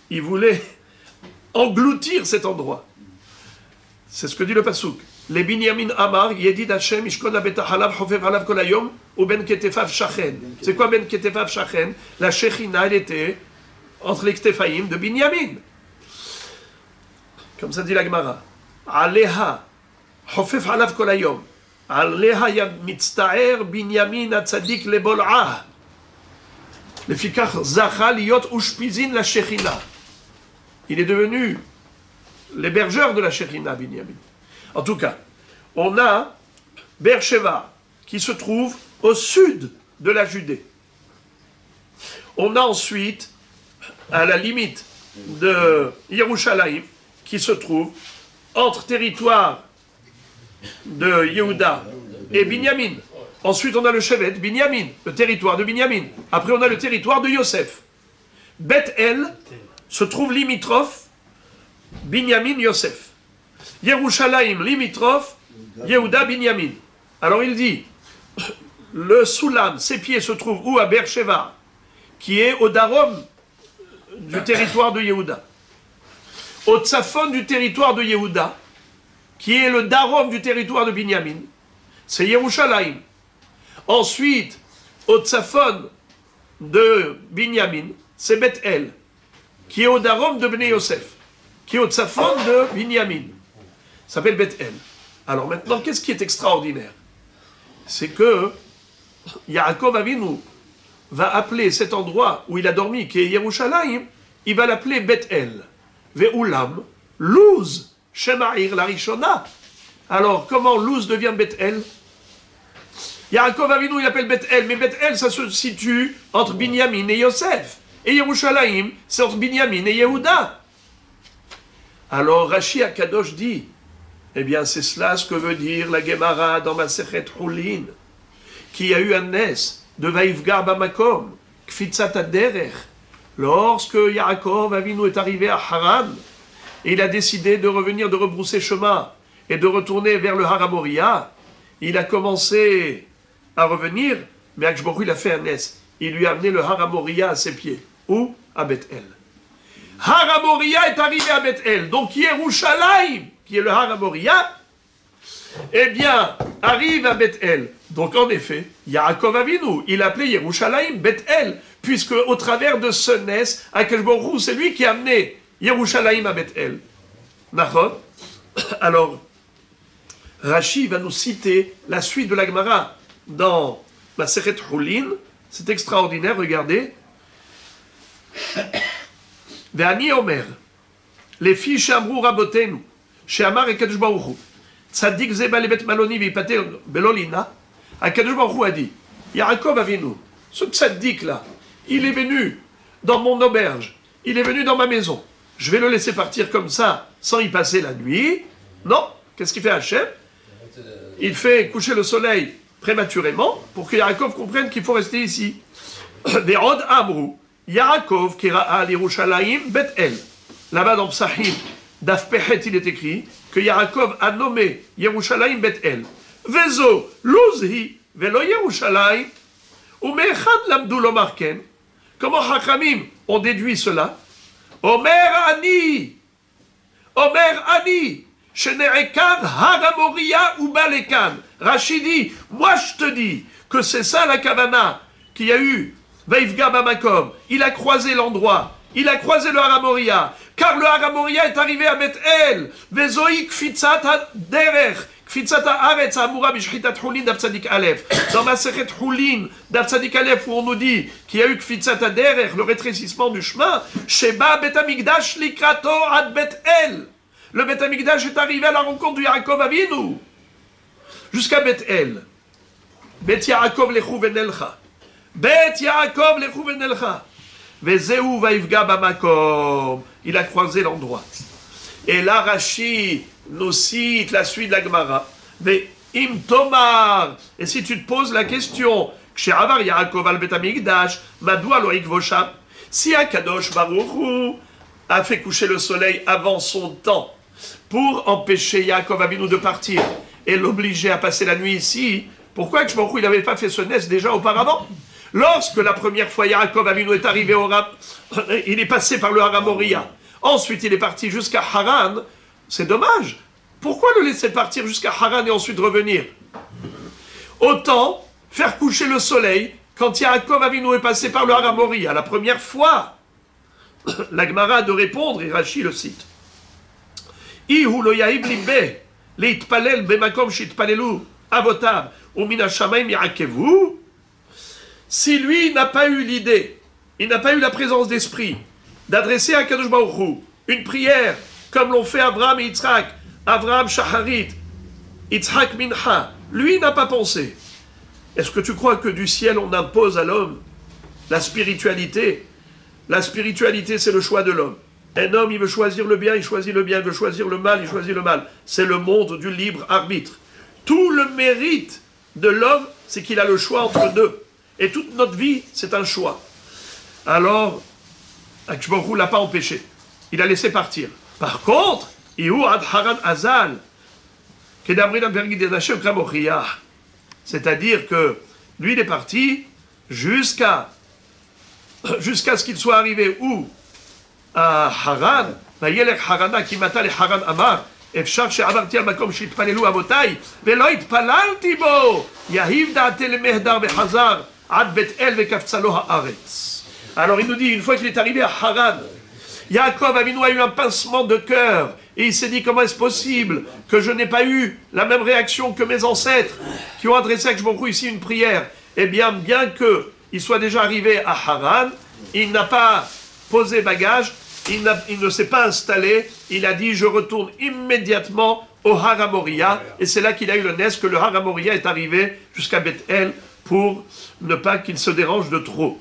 Speaker 1: il voulait engloutir cet endroit. C'est ce que dit le Pasuk. Les Binyamin Amar, Yedid Hashem, Ishkon Abetahalav, Hofev Halav Kolayom, ou Ben Ketefav Shachen. C'est quoi Ben Ketefav Shachen? La Shechina, elle était entre les Ktefaïm de Binyamin. Comme ça dit la Gemara. Aleha, Hofev Halav Kolayom. Aleha Yad Mitztaer, Binyamin Atzadik Lebol'ah. Le Fikach Zacha Liot Ushpizin la Shechina. Il est devenu l'hébergeur de la Shechina, Binyamin. En tout cas, on a Be'er-Sheva qui se trouve au sud de la Judée. On a ensuite, à la limite de Yerushalayim, qui se trouve entre territoire de Yehuda et Binyamin. Ensuite, on a le Shevet Binyamin, le territoire de Binyamin. Après, on a le territoire de Yosef. Beth El se trouve limitrophe Binyamin Yosef. Yerushalayim limitrophe Yehuda Binyamin. Alors il dit, le Soulam, ses pieds se trouvent où? À Beersheva, qui est au Darom du territoire de Yehuda. Au Tzafon du territoire de Yehuda, qui est le Darom du territoire de Binyamin, c'est Yerushalayim. Ensuite, au Tzafon de Binyamin, c'est Beth El, qui est au Darom de Bnei Yosef, qui est au Tzafon de Binyamin. Ça s'appelle Beth El. Alors maintenant, qu'est-ce qui est extraordinaire? C'est que Yaakov Avinu va appeler cet endroit où il a dormi, qui est Yerushalayim, il va l'appeler Beth El. Ve'ulam, Luz, Shema'ir la Rishona. Alors, comment Luz devient Beth El? Yaakov Avinu, il appelle Beth El, mais Beth El, ça se situe entre Binyamin et Yosef. Et Yerushalayim, c'est entre Binyamin et Yehuda. Alors, Rashi Akadosh dit, eh bien, c'est cela ce que veut dire la Gemara dans Masechet Hulin, qui a eu un nes de Vaivgar Bamakom, Kfitzat Aderech, lorsque Yaakov Avinu est arrivé à Haran, et il a décidé de revenir, de rebrousser chemin, et de retourner vers le Haramoria, il a commencé à revenir, mais Akadosh Baruch Hu, il a fait un nes. Il lui a amené le Haramoria à ses pieds. Où? À Beth El. Haramoria est arrivé à Beth El. Donc Yerushalayim, qui est le Haramoria, eh bien, arrive à Beth El. Donc en effet, Yaakov Avinu, il appelait Yerushalayim Beth El, puisque au travers de ce nes, Akadosh Baruch Hu, c'est lui qui a amené Yerushalayim à Beth El. D'accord? Alors, Rashi va nous citer la suite de la Gemara dans Masechet Hulin. C'est extraordinaire, regardez. Ve'ani Omer, les filles Shamru Rabotenu, Sheamar et Kadosh Baruch Hu, Tzadik Zeba lebet Maloni vipater belolina, Kadosh Baruch Hu a dit, Yaakov Avinu, ce tzaddik là, il est venu dans mon auberge, il est venu dans ma maison, je vais le laisser partir comme ça, sans y passer la nuit. Non, qu'est-ce qu'il fait Hachem? Il fait coucher le soleil prématurément pour que Yaakov comprenne qu'il faut rester ici. Ve'od Amru, Yaakov Kira'a l'Yerushalayim Bet El. Là-bas dans Psahim, Daf Pehet, il est écrit que Yaakov a nommé Yerushalayim Bet El. Vezo Luzhi Velo Yerushalayim. Umeechad Lamdu Lomar Ken. Comment Hachamim ont déduit cela? Omer Ani. Omer Ani. Shene'ekav Haramoria ou Balekan. Rashi dit, moi je te dis que c'est ça la Kavana qu'il y a eu. Vaivga Bamakom, il a croisé l'endroit, il a croisé le Haramoria, car le Haramoria est arrivé à Beth El. Vezoi Kfitzat Derech, Kfitzat Haaretz Amura Bishchitat Hulin Daf Tzadik Aleph. Dans Masechet Hulin Daf Tzadik Aleph, où on nous dit qu'il y a eu Kfitzat Derech, le rétrécissement du chemin, Sheba Bet Hamikdash Likrato Ad Beth El. Le Bet Hamikdash est arrivé à la rencontre du Yaakov Avinu, jusqu'à Beth El. Bet Yaakov Lechu Venelcha. Bet Yaakov Lechu Venelcha. Vezeu Vaivga Bamakom. Il a croisé l'endroit. Et là, Rashi nous cite la suite de la Gemara. Mais Im Tomar. Et si tu te poses la question, Kshe'avar Yaakov al Bet Hamikdash, Madua lo ikvosham. Si Akadosh Baruch Hu a fait coucher le soleil avant son temps, pour empêcher Yaakov Avinu de partir et l'obliger à passer la nuit ici, pourquoi il n'avait pas fait ce nes déjà auparavant? Lorsque la première fois Yaakov Avinu est arrivé au il est passé par le Haramoria, ensuite il est parti jusqu'à Haran, c'est dommage. Pourquoi le laisser partir jusqu'à Haran et ensuite revenir? Autant faire coucher le soleil quand Yaakov Avinu est passé par le Haramoria, la première fois. La Gemara a de répondre, et Rashi le cite. Ihu lo yaib libe, leitpalel bemakom shitpalelu avotav, ou mina shamayim ya'akevu. Si lui n'a pas eu l'idée, il n'a pas eu la présence d'esprit d'adresser à Kadosh Baruch Hu une prière comme l'ont fait Abraham et Yitzhak, Abraham Shacharit, Yitzhak Mincha, lui n'a pas pensé. Est-ce que tu crois que du ciel on impose à l'homme la spiritualité? La spiritualité, c'est le choix de l'homme. Un homme, il veut choisir le bien, il choisit le bien. Il veut choisir le mal, il choisit le mal. C'est le monde du libre arbitre. Tout le mérite de l'homme c'est qu'il a le choix entre deux. Et toute notre vie, c'est un choix. Alors, Akadosh Baruch Hu ne l'a pas empêché. Il a laissé partir. Par contre, c'est-à-dire que lui, il est parti jusqu'à ce qu'il soit arrivé où? À Haran. וילך חרנה כי מתה לחרן אמר אפשר שעברתי על מקום שהתפללו אבותיי ולא התפללתי בו יהיב דעתי למהדר וחזר עד בית אל וקפצה לו הארץ. Alors il nous dit, une fois qu'il est arrivé à Haran, Yaakov Avinu a eu un pincement de cœur et il s'est dit, comment est-ce possible que je n'ai pas eu la même réaction que mes ancêtres qui ont adressé à Akadosh Baruch Hu ici une prière? Eh bien qu'il soit déjà arrivé à Haran, il n'a pas posé bagage, il ne s'est pas installé, il a dit je retourne immédiatement au Har HaMoriah, et c'est là qu'il a eu le nes que le Har HaMoriah est arrivé jusqu'à Beth El pour ne pas qu'il se dérange de trop.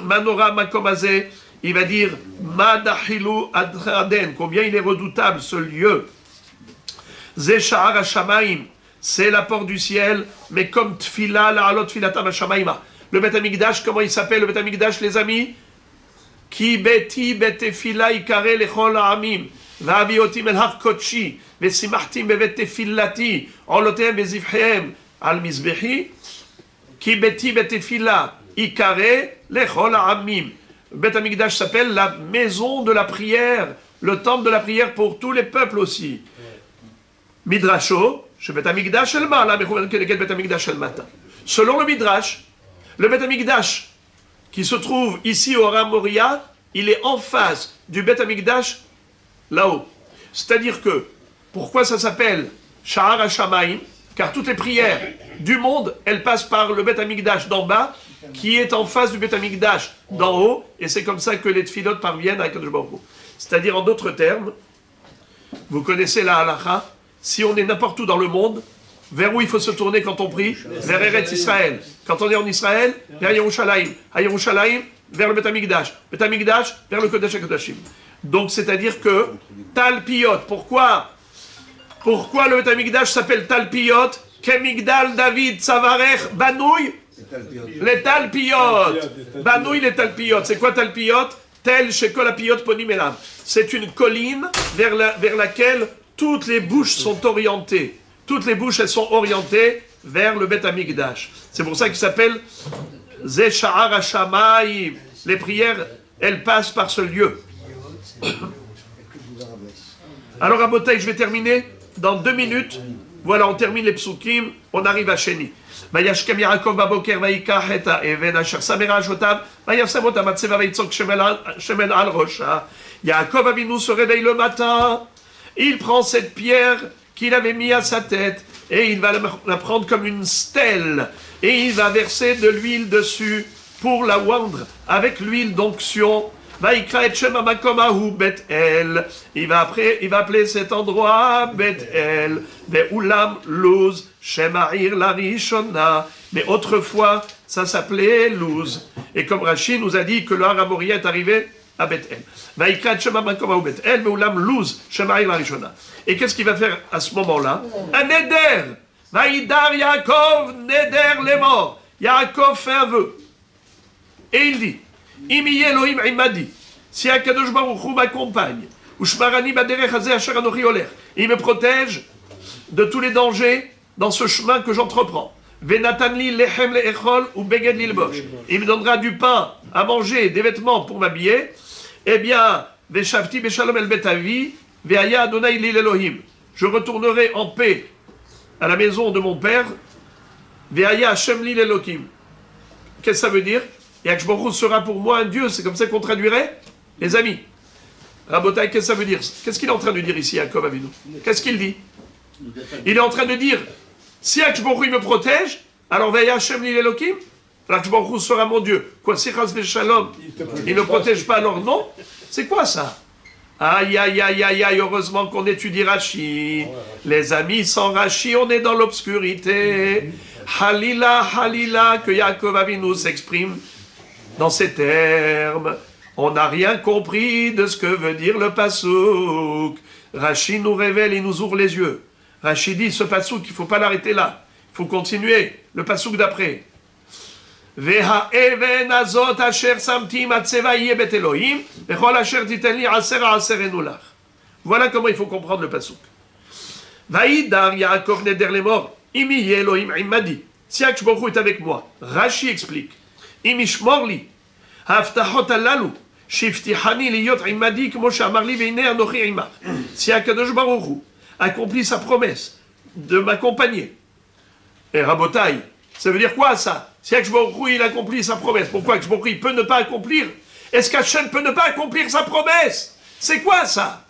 Speaker 1: Manora Makomazé, il va dire Madahilu Adraden, combien il est redoutable ce lieu. Ze Sha'ar HaShamayim, c'est la porte du ciel, mais comme Tfila, La'alot Tfilatam HaShamayima. Le Beth HaMikdash, comment il s'appelle le Beth HaMikdash, les amis? Ki beti betefila ikare lechol ha'amim, va'avi otim el har kodshi, ve'simachtim bevet tefilati, olotem ve'zivchem al mizbehi, ki beti betefila ikare lechol ha'amim. Bet HaMikdash s'appelle la maison de la prière, le temple de la prière pour tous les peuples aussi. Midrasho, chez Bet HaMikdash el ma'ala, mechuven keneged Bet HaMikdash el mata. Selon le Midrash, le Bet HaMikdash qui se trouve ici au Har HaMoriah, il est en face du Beth HaMikdash là-haut. C'est-à-dire que, pourquoi ça s'appelle Sha'ar HaShamayim? Car toutes les prières du monde, elles passent par le Beth HaMikdash d'en bas, qui est en face du Beth HaMikdash d'en haut, et c'est comme ça que les tfilotes parviennent à Akadosh Baruch Hu. C'est-à-dire, en d'autres termes, vous connaissez la halakha, si on est n'importe où dans le monde, vers où il faut se tourner quand on prie? Vers Eretz Israël. Quand on est en Israël, vers Yerushalayim. À Yerushalayim, vers le Beth HaMikdash. Beth HaMikdash, vers le Kodesh HaKodashim. Donc, c'est-à-dire que Talpiot, pourquoi le Beth HaMikdash s'appelle Talpiot? Kemigdal David Tzavarech Banouy les Talpiot. Banouy les Talpiot. C'est quoi Talpiot? Tel Shekol Apiot Ponim Elav. C'est une colline vers laquelle toutes les bouches sont orientées. Toutes les bouches, elles sont orientées vers le Beth HaMikdash. C'est pour ça qu'il s'appelle Ze Sha'ar HaShamayim. Les prières, elles passent par ce lieu. Alors, à Botaï, je vais terminer dans 2 minutes. Voilà, on termine les psukim, on arrive à Sheni. וישכם יעקב בבוקר ויקח את האבן אשר שם מראשותיו וישם אותה בצבע ויצוק שמן על ראשה. Yaakov Avinu se réveille le matin, il prend cette pierre qu'il avait mis à sa tête et il va la prendre comme une stèle et il va verser de l'huile dessus pour la oindre avec l'huile d'onction. Vaikra et Shema Makomahu Bet El. Il va appeler cet endroit Bet El. Ve'ulam Luz Shema'ir la Rishona. Mais autrefois, ça s'appelait Luz. Et comme Rashi nous a dit que le Har HaMoriah est arrivé à Bet El. Vaikra et Shema Makomahu Bet El. Ve'ulam Luz Shema'ir la Rishona. Et qu'est-ce qu'il va faire à ce moment-là? Un Neder. Vaïdar Yaakov Neder les morts. Yaakov fait un vœu. Et il dit, Imi Elohim imadi, si Akadosh Baruch Hu m'accompagne, Ushmarani baderech hazeh asher anochi oler, il me protège de tous les dangers dans ce chemin que j'entreprends. Venatanli lechem leechol ou beged lilbosh, il me donnera du pain à manger, des vêtements pour m'habiller. Eh bien, veshavti beshalom el betavi, veaya Adonai lil Elohim, je retournerai en paix à la maison de mon père. Veaya Hashem lil Elohim. Qu'est-ce que ça veut dire? Et Akadosh Baruch Hu sera pour moi un Dieu, c'est comme ça qu'on traduirait? Les amis, Rabotai, qu'est-ce que ça veut dire? Qu'est-ce qu'il est en train de dire ici, Yaakov Avinu? Qu'est-ce qu'il dit? Il est en train de dire, si Akadosh Baruch Hu me protège, alors Veya Hashem li Elokim, alors Akadosh Baruch Hu sera mon Dieu. Quoi, si Chas Veshalom, il ne protège pas, alors non? C'est quoi ça? Aïe, aïe, aïe, aïe, aïe, heureusement qu'on étudie Rashi. Les amis, sans Rashi, on est dans l'obscurité. Halila, halila, que Yaakov Avinu s'exprime dans ces termes. On n'a rien compris de ce que veut dire le pasouk. Rashi nous révèle et nous ouvre les yeux. Rashi dit, ce pasouk, il ne faut pas l'arrêter là. faut continuer. Le passouk d'après. והאבן הזאת אשר שמתי עם הצבע יהיה בית אלוהים, וכל אשר תיתן לי עשר עשרנו לך. Voilà comment il faut comprendre le passouk. וידר יעקב נדר לאמור, אם יהיה אלוהים עמדי, si הקדוש ברוך הוא est avec moi. רש"י explique, אם ישמור לי, ההבטחות הללו, שהבטיחני להיות עמדי, כמו שאמר לי, והנה אנוכי עמך. Si הקדוש ברוך הוא accomplit sa promesse de m'accompagner. Et Rabotai, ça veut dire quoi ça? Si Akadosh Baruch Hu, il accomplit sa promesse, pourquoi Akadosh Baruch Hu, il peut ne pas accomplir? Est-ce qu'Hachem peut ne pas accomplir sa promesse? C'est quoi ça?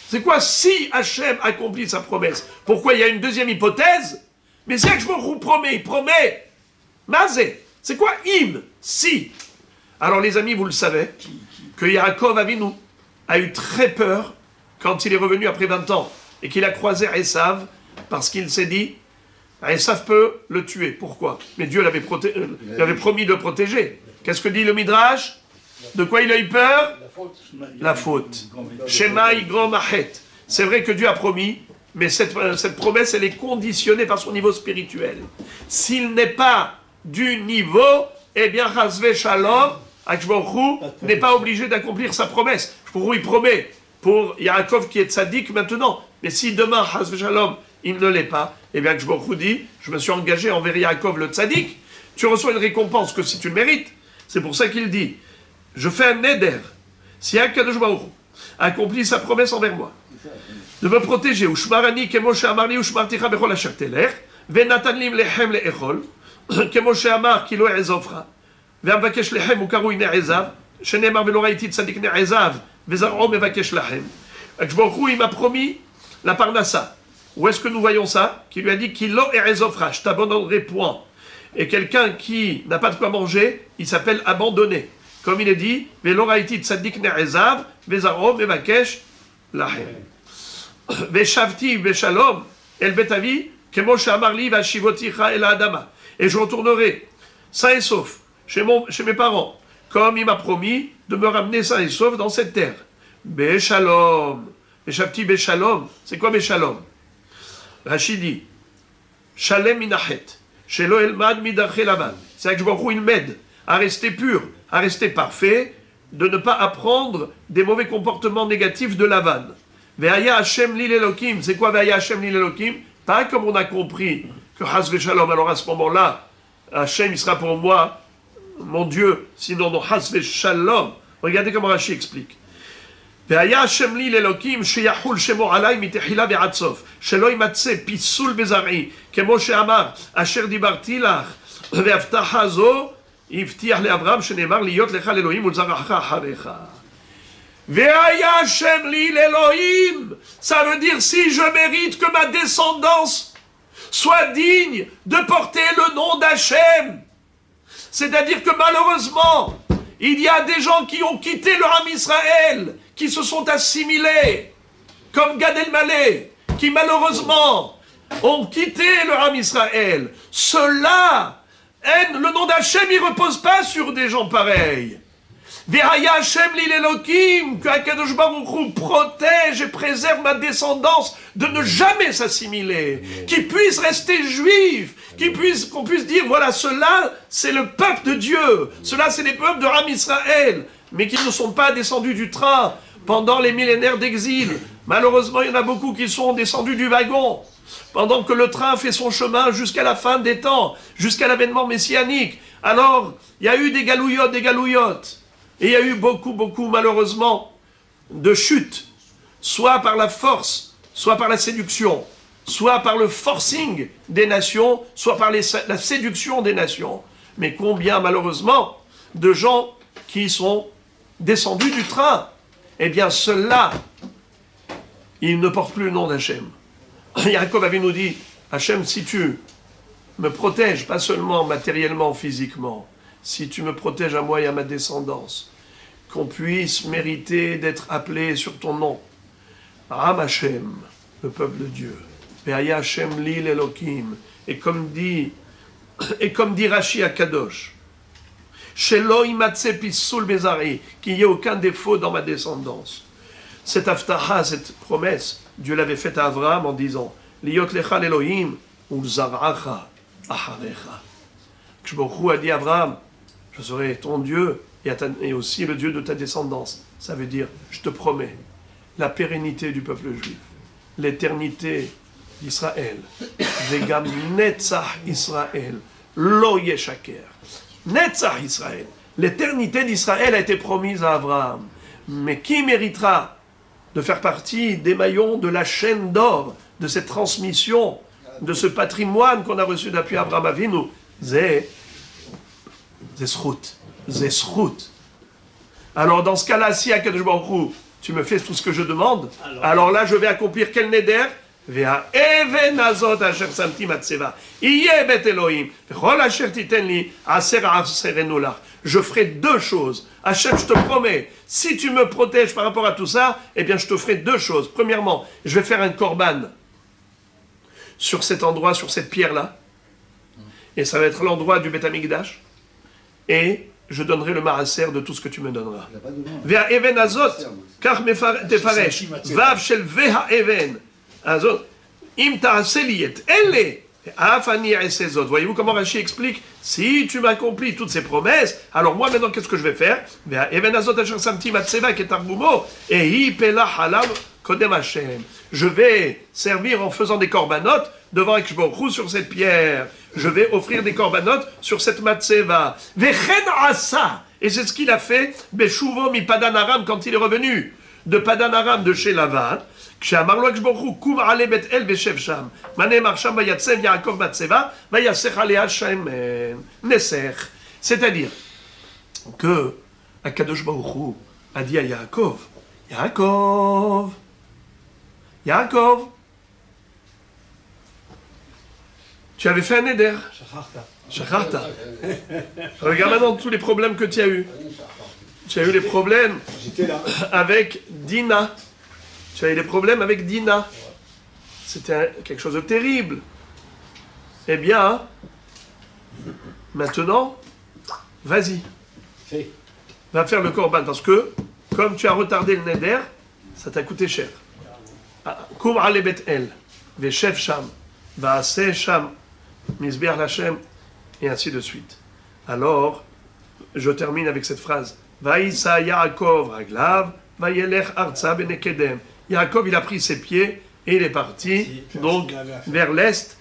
Speaker 1: C'est quoi si Hachem accomplit sa promesse? Pourquoi il y a une deuxième hypothèse? Mais si Akadosh Baruch Hu promet, il promet. Mazé, c'est quoi im? Si. Alors les amis, vous le savez, que Yaakov Avinu a eu très peur quand il est revenu après 20 ans et qu'il a croisé Esav parce qu'il s'est dit Esav peut le tuer. Pourquoi? Mais Dieu l'avait promis de le protéger. Qu'est-ce que dit le Midrash? De quoi il a eu peur? La faute. Shema Yigrom Achet. C'est vrai que Dieu a promis, mais cette promesse, elle est conditionnée par son niveau spirituel. S'il n'est pas du niveau, eh bien, Chasve Shalom, Akadosh Baruch Hu n'est pas obligé d'accomplir sa promesse. Pour il promet pour Yaakov qui est tzaddik maintenant. Mais si demain, Chasve Shalom, il ne l'est pas, eh bien, Akadosh Baruch Hu dit, je me suis engagé envers Yaakov le tzaddik, tu reçois une récompense que si tu le mérites. C'est pour ça qu'il dit, je fais un neder. Si Akadosh Baruch Hu accomplit sa promesse envers moi, de me protéger, Ushmarani kemo she'amarli ushmarticha bechol asher telech, venatan lim lechem le'echol, kemo she'amar ki lo e'ezofcha, ve'amvakesh lechem ukarui ne'ezav, she'nemar ve'lo raiti tzadik ne'ezav, ve'zar'o mevakesh lachem. Akadosh Baruch Hu, il m'a promis la parnassa. Où est-ce que nous voyons ça? Qui lui a dit qu'il lo e'ezofcha, je t'abandonnerai point. Et quelqu'un qui n'a pas de quoi manger, il s'appelle abandonné. Comme il est dit, ve'lo raiti tzadik ne'ezav, ve'zar'o mevakesh lachem. Veshavti veshalom el betavi kemo she'amarli vashivoticha el adama. Et je retournerai sain et sauf chez mes parents, comme il m'a promis de me ramener sain et sauf dans cette terre. Beshalom. Veshavti beshalom. C'est quoi beshalom? Rachid dit Shalem minachet. Shelo elmad midarche lavan. C'est que il m'aide à rester pur, à rester parfait, de ne pas apprendre des mauvais comportements négatifs de Lavan. Ve'aya Hashem li l'Elokim, c'est quoi Ve'aya Hashem li l'Elokim? Pas comme on a compris que Chas Shalom, alors à ce moment-là, Hashem il sera pour moi mon Dieu, sinon non Chas Shalom. Regardez comment Rashi explique. Ve'aya Hashem li l'Elokim, sheyachul shemo alay mitechila ve'ad sof, shelo imatse pisul bezari, kemo she'amar, asher dibarti lach, ve'avtacha zo, yivtiach le'Abraham, shenemar liyot lecha l'Elohim ulzaracha acharecha. Ve'aya Hashem li l'Elohim, ça veut dire si je mérite que ma descendance soit digne de porter le nom d'Hachem. C'est-à-dire que malheureusement, il y a des gens qui ont quitté leur âme Israël, qui se sont assimilés, comme Gad Elmaleh, qui malheureusement ont quitté leur âme Israël. Cela, le nom d'Hachem, il ne repose pas sur des gens pareils. Ve'aya Hashem li l'Elokim, que Akadosh Baruch Hu protège et préserve ma descendance de ne jamais s'assimiler, qu'ils puissent rester juifs, qu'on puisse dire, voilà, cela c'est le peuple de Dieu, cela c'est les peuples de Ram Israël, mais qui ne sont pas descendus du train pendant les millénaires d'exil. Malheureusement, il y en a beaucoup qui sont descendus du wagon, pendant que le train fait son chemin jusqu'à la fin des temps, jusqu'à l'avènement messianique. Alors, il y a eu des galouillottes. Et il y a eu beaucoup, malheureusement, de chutes, soit par la force, soit par la séduction, soit par le forcing des nations, soit par la séduction des nations. Mais combien, malheureusement, de gens qui sont descendus du train? Eh bien, ceux-là, ils ne portent plus le nom d'Hachem. Yaakov avait nous dit, Hachem, si tu me protèges, pas seulement matériellement, physiquement, si tu me protèges à moi et à ma descendance, qu'on puisse mériter d'être appelé sur ton nom. Ram Hashem, le peuple de Dieu. Ve'aya Hashem li l'Elokim. Et comme dit Rashi à Kadosh, Shelo imatse pisul bezari, qu'il n'y ait aucun défaut dans ma descendance. Cette aftaha, cette promesse, Dieu l'avait faite à Abraham en disant, Liyot lecha l'Elohim, Ulzaracha acharecha. Kshbochou a dit à Abraham, je serai ton Dieu et aussi le Dieu de ta descendance. Ça veut dire, je te promets, la pérennité du peuple juif, l'éternité d'Israël, Vegam Netzach Israël, Lo Yeshaker. Netzach Israël. L'éternité d'Israël a été promise à Abraham. Mais qui méritera de faire partie des maillons de la chaîne d'or, de cette transmission, de ce patrimoine qu'on a reçu depuis Abraham Avinu? Zesrout. Alors dans ce cas-là, si à Kadosh Baruch Hu, tu me fais tout ce que je demande, alors là je vais accomplir quel neder? Vea even azot asher samti matseva. Iye bet Elohim. V'chol asher titen li aser aserenu lach. Je ferai deux choses. Hachem, je te promets, si tu me protèges par rapport à tout ça, eh bien je te ferai deux choses. Premièrement, je vais faire un korban sur cet endroit, sur cette pierre-là. Et ça va être l'endroit du Beth Amikdash. Et je donnerai le maaser de tout ce que tu me donneras. Vea even azot, kach tefaresh. Vav shel veha even. Azot, im ta'aseliet, elle. Voyez-vous comment Rashi explique? Si tu m'accomplis toutes ces promesses, alors moi maintenant qu'est-ce que je vais faire? Je vais servir en faisant des corbanotes devant Ekshbochou sur cette pierre. Je vais offrir des corbanotes sur cette matseva. Et c'est ce qu'il a fait Beshuvo mi Padan Aram quand il est revenu de Padan Aram de chez Lavan. כשאמר לו הקדוש ברוך הוא קום עלי בית אל ושב שם מה נאמר שם ויצב יעקב מצבה ויסך עליה שמן נסך. C'est-à-dire que הקדוש ברוך הוא a dit à Yaakov, Yaakov, tu avais fait un neder. Shacharta. Regarde maintenant tous les problèmes que tu as eu. Tu as eu les problèmes avec Dina. Tu as eu des problèmes avec Dina. C'était quelque chose de terrible. Eh bien, maintenant, vas-y. Va faire le korban. Parce que, comme tu as retardé le neder, ça t'a coûté cher. Koum ale bet el, veshev sham, vaase sham, misbeach l'Hashem, et ainsi de suite. Alors, je termine avec cette phrase. Vaïsa Yaakov raglav, vayelech arza benekedem. Yaakov, il a pris ses pieds et il est parti, donc, vers l'est.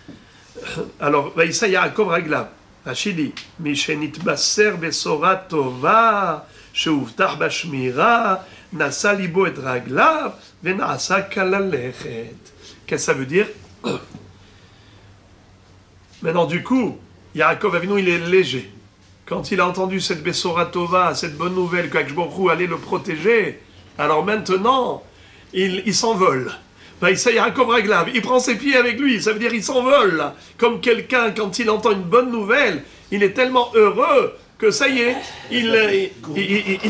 Speaker 1: Alors, Vaïsa Yaakov raglav. Rachidi, Mishenit Basser Besora Tova, Sheuvtach Bashmira, Nasa Libo et Raglav, Venasa Kalalechet. Qu'est-ce que ça veut dire? Maintenant, du coup, Yaakov Avinu, il est léger. Quand il a entendu cette Besora Tova, cette bonne nouvelle qu'Akshbochou allait le protéger, alors maintenant, il s'envole. Yaakov Raglav, il prend ses pieds avec lui, ça veut dire il s'envole, là. Comme quelqu'un, quand il entend une bonne nouvelle, il est tellement heureux que ça y est, il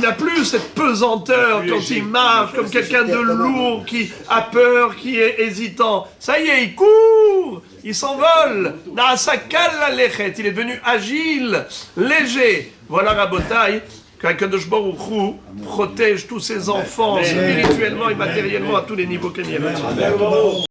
Speaker 1: n'a plus cette pesanteur quand il marche, comme quelqu'un de lourd qui a peur, qui est hésitant. Ça y est, il court, il s'envole. Il est devenu agile, léger. Voilà Rabotai, qu'Akadosh Baruch Hu protège tous ses enfants spirituellement et matériellement à tous les niveaux qu'il y a.